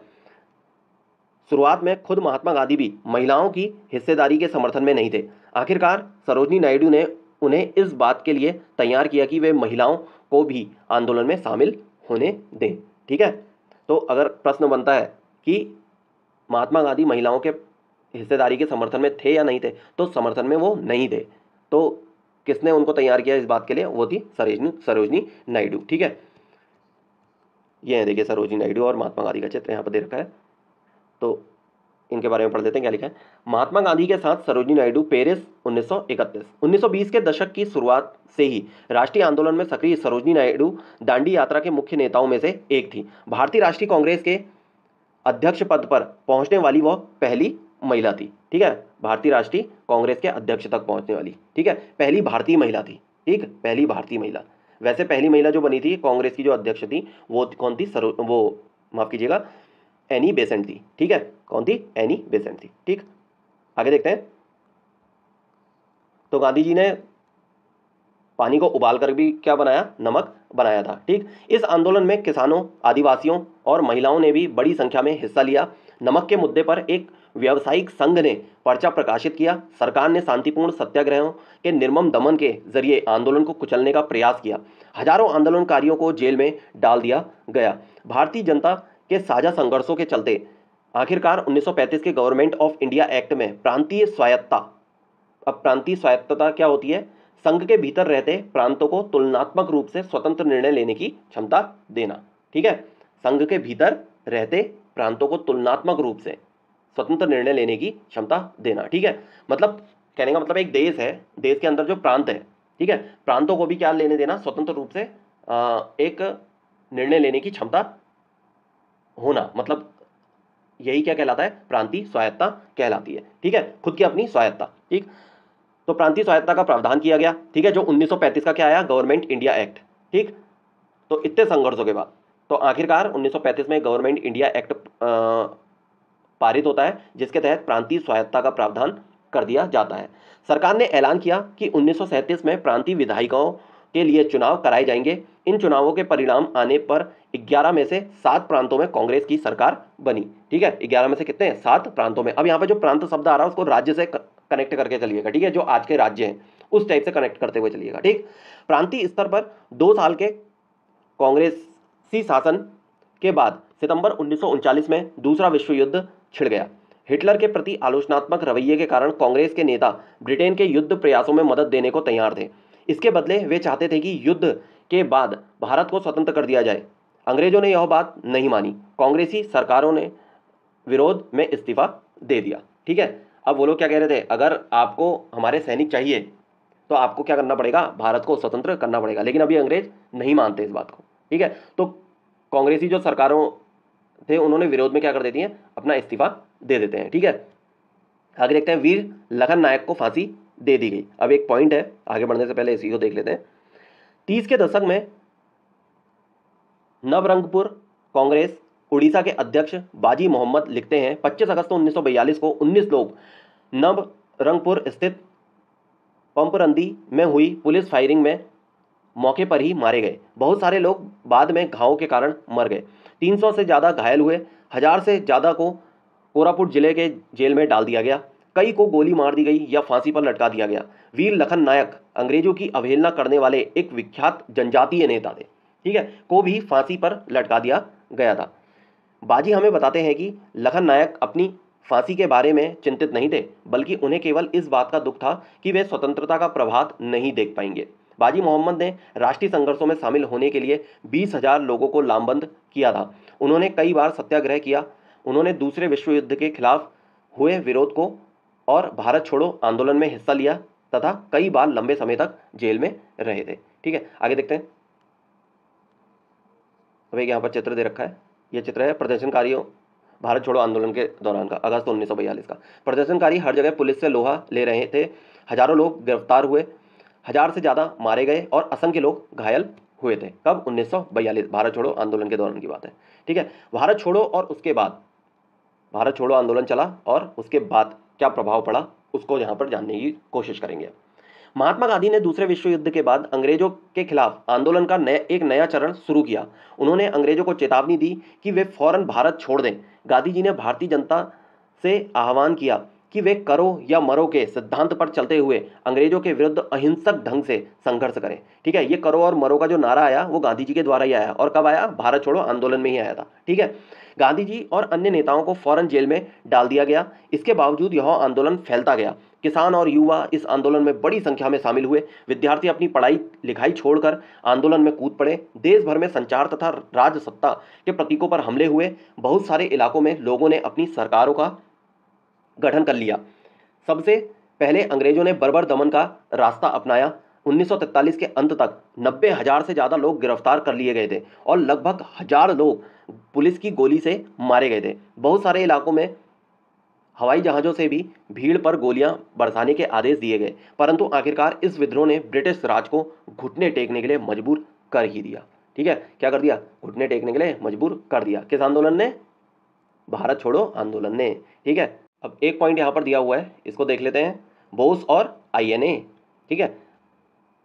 शुरुआत में खुद महात्मा गांधी भी महिलाओं की हिस्सेदारी के समर्थन में नहीं थे। आखिरकार सरोजिनी नायडू ने उन्हें इस बात के लिए तैयार किया कि वे महिलाओं को भी आंदोलन में शामिल होने दें। ठीक है, तो अगर प्रश्न बनता है कि महात्मा गांधी महिलाओं के हिस्सेदारी के समर्थन में थे या नहीं थे, तो समर्थन में वो नहीं थे। तो किसने उनको तैयार किया इस बात के लिए? वो थी सरोजिनी नायडू। ठीक है, ये है देखिए सरोजिनी नायडू और महात्मा गांधी का चित्र यहाँ पर दे रखा है, तो इनके बारे में पढ़ लेते हैं क्या लिखा है। महात्मा गांधी के साथ सरोजिनी नायडू, पेरिस 1931। 1920 के दशक की शुरुआत से ही राष्ट्रीय आंदोलन में सक्रिय सरोजिनी नायडू दांडी यात्रा के मुख्य नेताओं में से एक थी। भारतीय राष्ट्रीय कांग्रेस के अध्यक्ष पद पर पहुंचने वाली वह पहली महिला थी। ठीक है, भारतीय राष्ट्रीय कांग्रेस के अध्यक्ष तक पहुंचने वाली, ठीक है, पहली भारतीय महिला थी। ठीक, पहली भारतीय महिला। वैसे पहली महिला जो बनी थी कांग्रेस की, जो अध्यक्ष थी, वो कौन थी? वो माफ कीजिएगा, एनी बेसेंट थी। ठीक है, कौन थी? एनी बेसेंट थी। ठीक, आगे देखते हैं। तो गांधी जी ने पानी को उबाल कर भी क्या बनाया? नमक बनाया था। ठीक, इस आंदोलन में किसानों, आदिवासियों और महिलाओं ने भी बड़ी संख्या में हिस्सा लिया। नमक के मुद्दे पर एक व्यावसायिक संघ ने पर्चा प्रकाशित किया। सरकार ने शांतिपूर्ण सत्याग्रहों के निर्मम दमन के जरिए आंदोलन को कुचलने का प्रयास किया। हजारों आंदोलनकारियों को जेल में डाल दिया गया। भारतीय जनता के साझा संघर्षों के चलते आखिरकार 1935 के गवर्नमेंट ऑफ इंडिया एक्ट में प्रांतीय स्वायत्ता, अब प्रांतीय स्वायत्तता क्या होती है? संघ के भीतर रहते प्रांतों को तुलनात्मक रूप से स्वतंत्र निर्णय लेने की क्षमता देना। ठीक है, संघ के भीतर रहते प्रांतों को तुलनात्मक रूप से स्वतंत्र निर्णय लेने की क्षमता देना। ठीक है, मतलब कहने का मतलब एक देश है, देश के अंदर जो प्रांत है, ठीक है, प्रांतों को भी क्या लेने देना? स्वतंत्र रूप से एक निर्णय लेने की क्षमता होना, मतलब यही क्या कहलाता है? प्रांतीय स्वायत्ता कहलाती है। ठीक है, खुद की अपनी स्वायत्ता। ठीक, तो प्रांतीय स्वायत्ता का प्रावधान किया गया। ठीक है, जो 1935 का क्या आया? Government India act. ठीक, तो इतने संघर्षों के बाद तो आखिरकार 1935 में गवर्नमेंट इंडिया एक्ट पारित होता है, जिसके तहत प्रांतीय स्वायत्ता का प्रावधान कर दिया जाता है। सरकार ने ऐलान किया कि 1937 में प्रांतीय विधायिकाओं के लिए चुनाव कराए जाएंगे। इन चुनावों के परिणाम आने पर 11 में से 7 प्रांतों में कांग्रेस की सरकार बनी। ठीक है, 11 में से कितने? 7 प्रांतों में। अब यहाँ पे जो प्रांत शब्द आ रहा है उसको राज्य से कनेक्ट करके चलिएगा। ठीक है, जो आज के राज्य हैं उस टाइप से कनेक्ट करते हुए चलिएगा। ठीक, प्रांतीय स्तर पर 2 साल के कांग्रेसी शासन के बाद सितंबर 1939 में दूसरा विश्व युद्ध छिड़ गया। हिटलर के प्रति आलोचनात्मक रवैये के कारण कांग्रेस के नेता ब्रिटेन के युद्ध प्रयासों में मदद देने को तैयार थे। इसके बदले वे चाहते थे कि युद्ध के बाद भारत को स्वतंत्र कर दिया जाए। अंग्रेजों ने यह बात नहीं मानी। कांग्रेसी सरकारों ने विरोध में इस्तीफा दे दिया। ठीक है, अब वो लोग क्या कह रहे थे? अगर आपको हमारे सैनिक चाहिए तो आपको क्या करना पड़ेगा? भारत को स्वतंत्र करना पड़ेगा। लेकिन अभी अंग्रेज नहीं मानते इस बात को। ठीक है, तो कांग्रेसी जो सरकारों थे उन्होंने विरोध में क्या कर देती हैं? अपना इस्तीफा दे देते हैं। ठीक है, आगे देखते हैं। वीर लखन नायक को फांसी दे दी गई। अब एक पॉइंट है, आगे बढ़ने से पहले इसी को देख लेते हैं। 30 के दशक में नवरंगपुर कांग्रेस उड़ीसा के अध्यक्ष बाजी मोहम्मद लिखते हैं, 25 अगस्त 1942 को 19 लोग नवरंगपुर स्थित पंपरंदी में हुई पुलिस फायरिंग में मौके पर ही मारे गए। बहुत सारे लोग बाद में घावों के कारण मर गए। 300 से ज़्यादा घायल हुए। 1000 से ज़्यादा को कोरापुट जिले के जेल में डाल दिया गया। कई को गोली मार दी गई या फांसी पर लटका दिया गया। वीर लखन नायक अंग्रेजों की अवहेलना करने वाले एक विख्यात जनजातीय नेता थे। ठीक है, को भी फांसी पर लटका दिया गया था। बाजी हमें बताते हैं कि लखन नायक अपनी फांसी के बारे में चिंतित नहीं थे, बल्कि उन्हें केवल इस बात का दुख था कि वे स्वतंत्रता का प्रभात नहीं देख पाएंगे। बाजी मोहम्मद ने राष्ट्रीय संघर्षों में शामिल होने के लिए 20,000 लोगों को लामबंद किया था। उन्होंने कई बार सत्याग्रह किया। उन्होंने दूसरे विश्व युद्ध के खिलाफ हुए विरोध को और भारत छोड़ो आंदोलन में हिस्सा लिया तथा कई बार लंबे समय तक जेल में रहे थे। ठीक है, आगे देखते हैं। अब एक यहाँ पर चित्र दे रखा है। यह चित्र है प्रदर्शनकारियों भारत छोड़ो आंदोलन के दौरान का, अगस्त 1942 का। प्रदर्शनकारी हर जगह पुलिस से लोहा ले रहे थे। हजारों लोग गिरफ्तार हुए, 1000 से ज़्यादा मारे गए और असंख्य लोग घायल हुए थे। कब? 1942, भारत छोड़ो आंदोलन के दौरान की बात है। ठीक है, भारत छोड़ो और उसके बाद भारत छोड़ो आंदोलन चला और उसके बाद क्या प्रभाव पड़ा उसको यहाँ पर जानने की कोशिश करेंगे। महात्मा गांधी ने दूसरे विश्व युद्ध के बाद अंग्रेजों के खिलाफ आंदोलन का एक नया चरण शुरू किया। उन्होंने अंग्रेजों को चेतावनी दी कि वे फौरन भारत छोड़ दें। गांधी जी ने भारतीय जनता से आह्वान किया कि वे करो या मरो के सिद्धांत पर चलते हुए अंग्रेजों के विरुद्ध अहिंसक ढंग से संघर्ष करें। ठीक है, ये करो और मरो का जो नारा आया वो गांधी जी के द्वारा ही आया। और कब आया? भारत छोड़ो आंदोलन में ही आया था। ठीक है, गांधी जी और अन्य नेताओं को फौरन जेल में डाल दिया गया। इसके बावजूद यह आंदोलन फैलता गया। किसान और युवा इस आंदोलन में बड़ी संख्या में शामिल हुए। विद्यार्थी अपनी पढ़ाई लिखाई छोड़कर आंदोलन में कूद पड़े। देश भर में संचार तथा राजसत्ता के प्रतीकों पर हमले हुए। बहुत सारे इलाकों में लोगों ने अपनी सरकारों का गठन कर लिया। सबसे पहले अंग्रेजों ने बर्बर दमन का रास्ता अपनाया। 1943 के अंत तक 90,000 से ज़्यादा लोग गिरफ्तार कर लिए गए थे और लगभग 1000 लोग पुलिस की गोली से मारे गए थे। बहुत सारे इलाकों में हवाई जहाज़ों से भी भीड़ पर गोलियां बरसाने के आदेश दिए गए, परंतु आखिरकार इस विद्रोह ने ब्रिटिश राज को घुटने टेकने के लिए मजबूर कर ही दिया। ठीक है, क्या कर दिया? घुटने टेकने के लिए मजबूर कर दिया। किस आंदोलन ने? भारत छोड़ो आंदोलन ने। ठीक है, अब एक पॉइंट यहाँ पर दिया हुआ है, इसको देख लेते हैं। बोस और INA। ठीक है,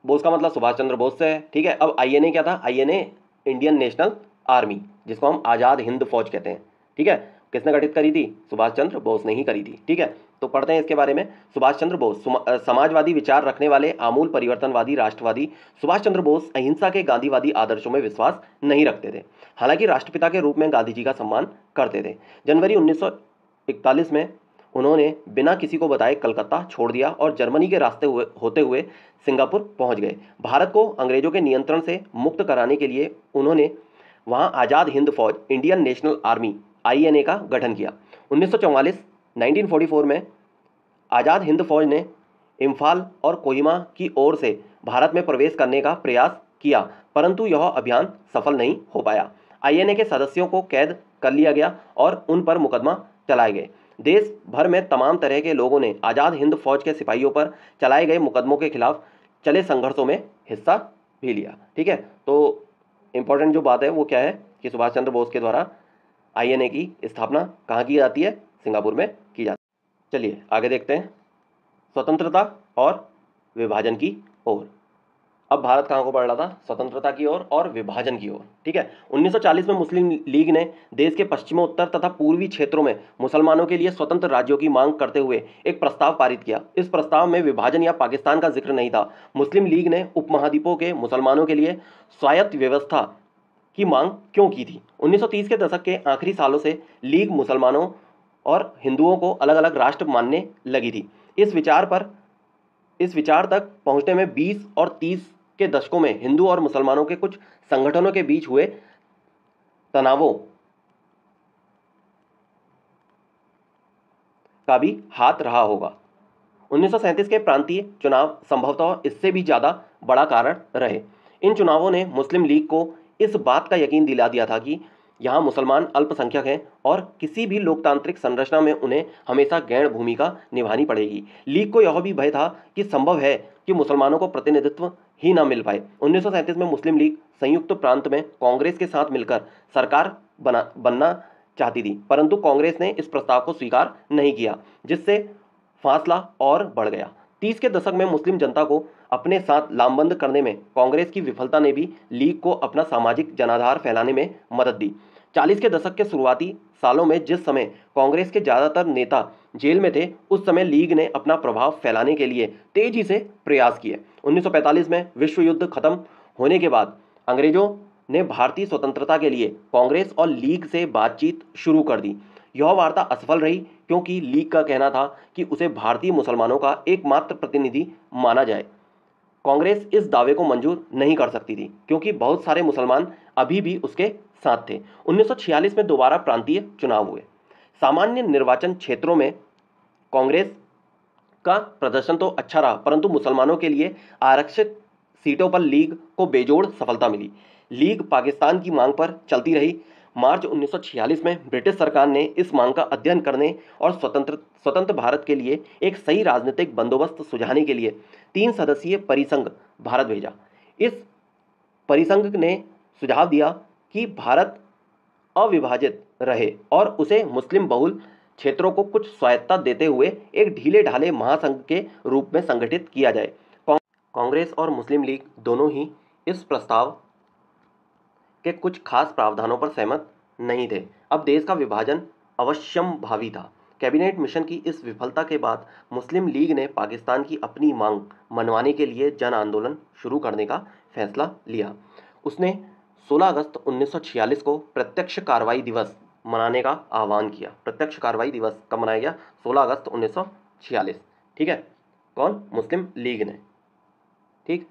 बोस का मतलब सुभाष चंद्र बोस से है। ठीक है, अब INA क्या था? INA इंडियन नेशनल आर्मी, जिसको हम आज़ाद हिंद फौज कहते हैं। ठीक है, किसने गठित करी थी? सुभाष चंद्र बोस ने ही करी थी। ठीक है, तो पढ़ते हैं इसके बारे में। सुभाष चंद्र बोस समाजवादी विचार रखने वाले आमूल परिवर्तनवादी राष्ट्रवादी सुभाष चंद्र बोस अहिंसा के गांधीवादी आदर्शों में विश्वास नहीं रखते थे, हालांकि राष्ट्रपिता के रूप में गांधी जी का सम्मान करते थे। जनवरी 1941 में उन्होंने बिना किसी को बताए कलकत्ता छोड़ दिया और जर्मनी के रास्ते होते हुए सिंगापुर पहुंच गए। भारत को अंग्रेजों के नियंत्रण से मुक्त कराने के लिए उन्होंने वहां आज़ाद हिंद फौज इंडियन नेशनल आर्मी INA का गठन किया। 1944 में आज़ाद हिंद फौज ने इम्फाल और कोहिमा की ओर से भारत में प्रवेश करने का प्रयास किया, परंतु यह अभियान सफल नहीं हो पाया। INA के सदस्यों को कैद कर लिया गया और उन पर मुकदमा चलाए गए। देश भर में तमाम तरह के लोगों ने आज़ाद हिंद फौज के सिपाहियों पर चलाए गए मुकदमों के खिलाफ चले संघर्षों में हिस्सा भी लिया। ठीक है, तो इंपॉर्टेंट जो बात है वो क्या है कि सुभाष चंद्र बोस के द्वारा INA की स्थापना कहाँ की जाती है? सिंगापुर में की जाती है। चलिए आगे देखते हैं, स्वतंत्रता और विभाजन की ओर। अब भारत कहाँ को बढ़ रहा था? स्वतंत्रता की ओर और विभाजन की ओर। ठीक है, 1940 में मुस्लिम लीग ने देश के पश्चिमोत्तर तथा पूर्वी क्षेत्रों में मुसलमानों के लिए स्वतंत्र राज्यों की मांग करते हुए एक प्रस्ताव पारित किया। इस प्रस्ताव में विभाजन या पाकिस्तान का जिक्र नहीं था। मुस्लिम लीग ने उपमहाद्वीपों के मुसलमानों के लिए स्वायत्त व्यवस्था की मांग क्यों की थी? 1930 के दशक के आखिरी सालों से लीग मुसलमानों और हिंदुओं को अलग अलग राष्ट्र मानने लगी थी। इस विचार तक पहुंचने में 20 और 30 के दशकों में हिंदू और मुसलमानों के कुछ संगठनों के बीच हुए तनावों का भी हाथ रहा होगा। 1937 के प्रांतीय चुनाव संभवतः इससे भी ज्यादा बड़ा कारण रहे। इन चुनावों ने मुस्लिम लीग को इस बात का यकीन दिला दिया था कि यहाँ मुसलमान अल्पसंख्यक हैं और किसी भी लोकतांत्रिक संरचना में उन्हें हमेशा गैर भूमिका निभानी पड़ेगी। लीग को यह भी भय था कि संभव है कि मुसलमानों को प्रतिनिधित्व ही न मिल पाए। 1937 में मुस्लिम लीग संयुक्त प्रांत में कांग्रेस के साथ मिलकर सरकार बनना चाहती थी, परंतु कांग्रेस ने इस प्रस्ताव को स्वीकार नहीं किया, जिससे फासला और बढ़ गया। 30 के दशक में मुस्लिम जनता को अपने साथ लामबंद करने में कांग्रेस की विफलता ने भी लीग को अपना सामाजिक जनाधार फैलाने में मदद दी। 40 के दशक के शुरुआती सालों में जिस समय कांग्रेस के ज़्यादातर नेता जेल में थे, उस समय लीग ने अपना प्रभाव फैलाने के लिए तेजी से प्रयास किए। 1945 में विश्व युद्ध खत्म होने के बाद अंग्रेजों ने भारतीय स्वतंत्रता के लिए कांग्रेस और लीग से बातचीत शुरू कर दी। यह वार्ता असफल रही क्योंकि लीग का कहना था कि उसे भारतीय मुसलमानों का एकमात्र प्रतिनिधि माना जाए। कांग्रेस इस दावे को मंजूर नहीं कर सकती थी क्योंकि बहुत सारे मुसलमान अभी भी उसके साथ थे। 1946 में दोबारा प्रांतीय चुनाव हुए। सामान्य निर्वाचन क्षेत्रों में कांग्रेस का प्रदर्शन तो अच्छा रहा, परंतु मुसलमानों के लिए आरक्षित सीटों पर लीग को बेजोड़ सफलता मिली। लीग पाकिस्तान की मांग पर चलती रही। मार्च 1946 में ब्रिटिश सरकार ने इस मांग का अध्ययन करने और स्वतंत्र भारत के लिए एक सही राजनीतिक बंदोबस्त सुझाने के लिए 3 सदस्यीय परिसंघ भारत भेजा। इस परिसंघ ने सुझाव दिया कि भारत अविभाजित रहे और उसे मुस्लिम बहुल क्षेत्रों को कुछ स्वायत्तता देते हुए एक ढीले ढाले महासंघ के रूप में संगठित किया जाए। कांग्रेस और मुस्लिम लीग दोनों ही इस प्रस्ताव के कुछ खास प्रावधानों पर सहमत नहीं थे। अब देश का विभाजन अवश्यंभावी था। कैबिनेट मिशन की इस विफलता के बाद मुस्लिम लीग ने पाकिस्तान की अपनी मांग मनवाने के लिए जन आंदोलन शुरू करने का फैसला लिया। उसने 16 अगस्त 1946 को प्रत्यक्ष कार्रवाई दिवस मनाने का आह्वान किया। प्रत्यक्ष कार्रवाई दिवस कब मनाया गया? 16 अगस्त 1946। ठीक है, कौन? मुस्लिम लीग ने। ठीक,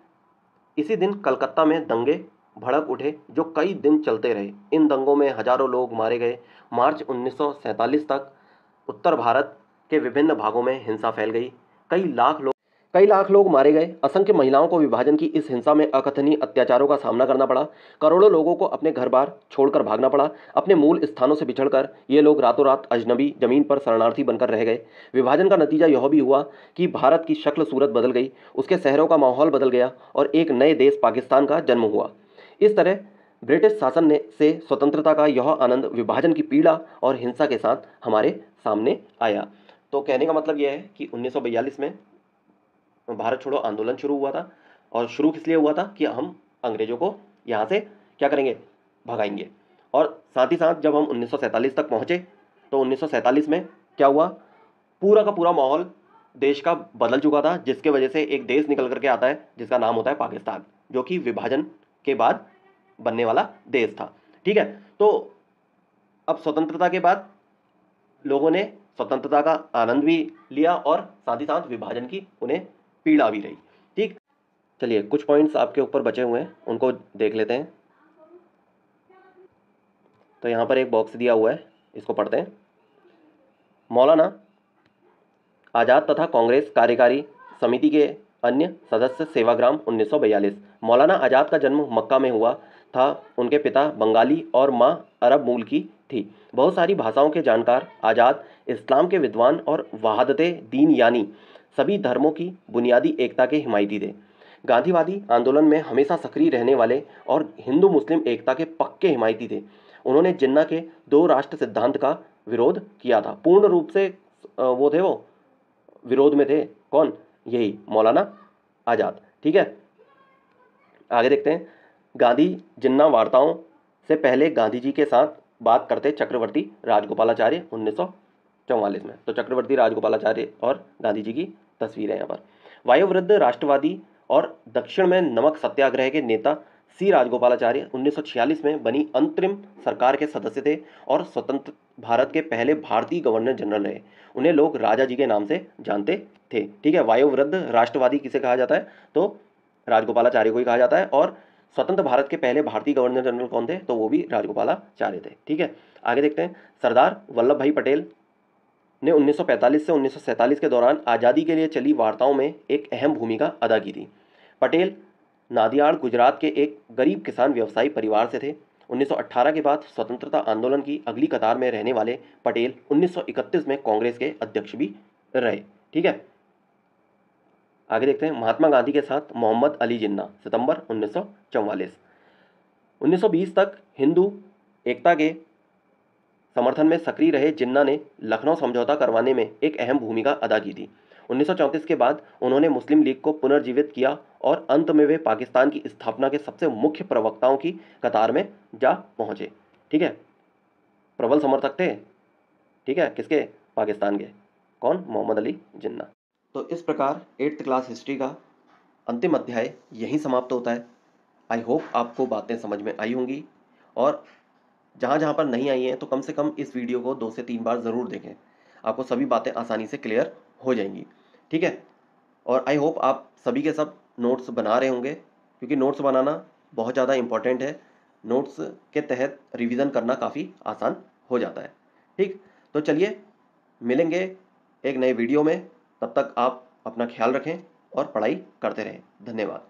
इसी दिन कलकत्ता में दंगे भड़क उठे जो कई दिन चलते रहे। इन दंगों में हजारों लोग मारे गए। मार्च 1947 तक उत्तर भारत के विभिन्न भागों में हिंसा फैल गई। कई लाख लोग मारे गए। असंख्य महिलाओं को विभाजन की इस हिंसा में अकथनीय अत्याचारों का सामना करना पड़ा। करोड़ों लोगों को अपने घर बार छोड़कर भागना पड़ा। अपने मूल स्थानों से बिछड़कर ये लोग रातों रात अजनबी जमीन पर शरणार्थी बनकर रह गए। विभाजन का नतीजा यह भी हुआ कि भारत की शक्ल सूरत बदल गई, उसके शहरों का माहौल बदल गया और एक नए देश पाकिस्तान का जन्म हुआ। इस तरह ब्रिटिश शासन से स्वतंत्रता का यह आनंद विभाजन की पीड़ा और हिंसा के साथ हमारे सामने आया। तो कहने का मतलब यह है कि 1942 में भारत छोड़ो आंदोलन शुरू हुआ था। और शुरू किस लिए हुआ था? कि हम अंग्रेजों को यहाँ से क्या करेंगे? भगाएंगे। और साथ ही साथ जब हम 1947 तक पहुँचे तो 1947 में क्या हुआ, पूरा का पूरा माहौल देश का बदल चुका था, जिसके वजह से एक देश निकल करके आता है जिसका नाम होता है पाकिस्तान, जो कि विभाजन के बाद बनने वाला देश था। ठीक है, तो अब स्वतंत्रता के बाद लोगों ने स्वतंत्रता का आनंद भी लिया और साथ ही साथ विभाजन की उन्हें पीड़ा भी रही। ठीक, चलिए कुछ पॉइंट्स आपके ऊपर बचे हुए हैं उनको देख लेते हैं। तो यहाँ पर एक बॉक्स दिया हुआ है, इसको पढ़ते हैं। मौलाना आज़ाद तथा कांग्रेस कार्यकारी समिति के अन्य सदस्य सेवाग्राम 1942। मौलाना आज़ाद का जन्म मक्का में हुआ था। उनके पिता बंगाली और माँ अरब मूल की थी। बहुत सारी भाषाओं के जानकार आज़ाद इस्लाम के विद्वान और वहादते दीन यानी सभी धर्मों की बुनियादी एकता के हिमायती थे। गांधीवादी आंदोलन में हमेशा सक्रिय रहने वाले और हिंदू मुस्लिम एकता के पक्के हिमायती थे। उन्होंने जिन्ना के दो राष्ट्र सिद्धांत का विरोध किया था। पूर्ण रूप से वो विरोध में थे। कौन? यही मौलाना आज़ाद। ठीक है, आगे देखते हैं। गांधी जिन्ना वार्ताओं से पहले गांधी जी के साथ बात करते चक्रवर्ती राजगोपालाचार्य 1944 में। तो चक्रवर्ती राजगोपालाचार्य और गांधी जी की तस्वीर है यहाँ पर। वायोवृद्ध राष्ट्रवादी और दक्षिण में नमक सत्याग्रह के नेता सी राजगोपालाचार्य 1946 में बनी अंतरिम सरकार के सदस्य थे और स्वतंत्र भारत के पहले भारतीय गवर्नर जनरल रहे। उन्हें लोग राजा जी के नाम से जानते थे। ठीक है, वायोवृद्ध राष्ट्रवादी किसे कहा जाता है? तो राजगोपालाचार्य को ही कहा जाता है। और स्वतंत्र भारत के पहले भारतीय गवर्नर जनरल कौन थे? तो वो भी राजगोपालाचार्य थे। ठीक है, आगे देखते हैं। सरदार वल्लभ भाई पटेल ने 1945 से 1947 के दौरान आज़ादी के लिए चली वार्ताओं में एक अहम भूमिका अदा की थी। पटेल नादियाड़ गुजरात के एक गरीब किसान व्यवसायी परिवार से थे। 1918 के बाद स्वतंत्रता आंदोलन की अगली कतार में रहने वाले पटेल 1931 में कांग्रेस के अध्यक्ष भी रहे। ठीक है, आगे देखते हैं। महात्मा गांधी के साथ मोहम्मद अली जिन्ना सितंबर 1944। 1920 तक हिंदू एकता के समर्थन में सक्रिय रहे जिन्ना ने लखनऊ समझौता करवाने में एक अहम भूमिका अदा की थी। 1934 के बाद उन्होंने मुस्लिम लीग को पुनर्जीवित किया और अंत में वे पाकिस्तान की स्थापना के सबसे मुख्य प्रवक्ताओं की कतार में जा पहुंचे। ठीक है, प्रबल समर्थक थे। ठीक है, किसके? पाकिस्तान के। कौन? मोहम्मद अली जिन्ना। तो इस प्रकार 8th क्लास हिस्ट्री का अंतिम अध्याय यहीं समाप्त होता है। आई होप आपको बातें समझ में आई होंगी, और जहाँ जहाँ पर नहीं आई हैं तो कम से कम इस वीडियो को 2 से 3 बार ज़रूर देखें। आपको सभी बातें आसानी से क्लियर हो जाएंगी। ठीक है, और आई होप आप सभी के सब नोट्स बना रहे होंगे, क्योंकि नोट्स बनाना बहुत ज़्यादा इम्पॉर्टेंट है। नोट्स के तहत रिवीजन करना काफ़ी आसान हो जाता है। ठीक, तो चलिए मिलेंगे एक नए वीडियो में। तब तक आप अपना ख्याल रखें और पढ़ाई करते रहें। धन्यवाद।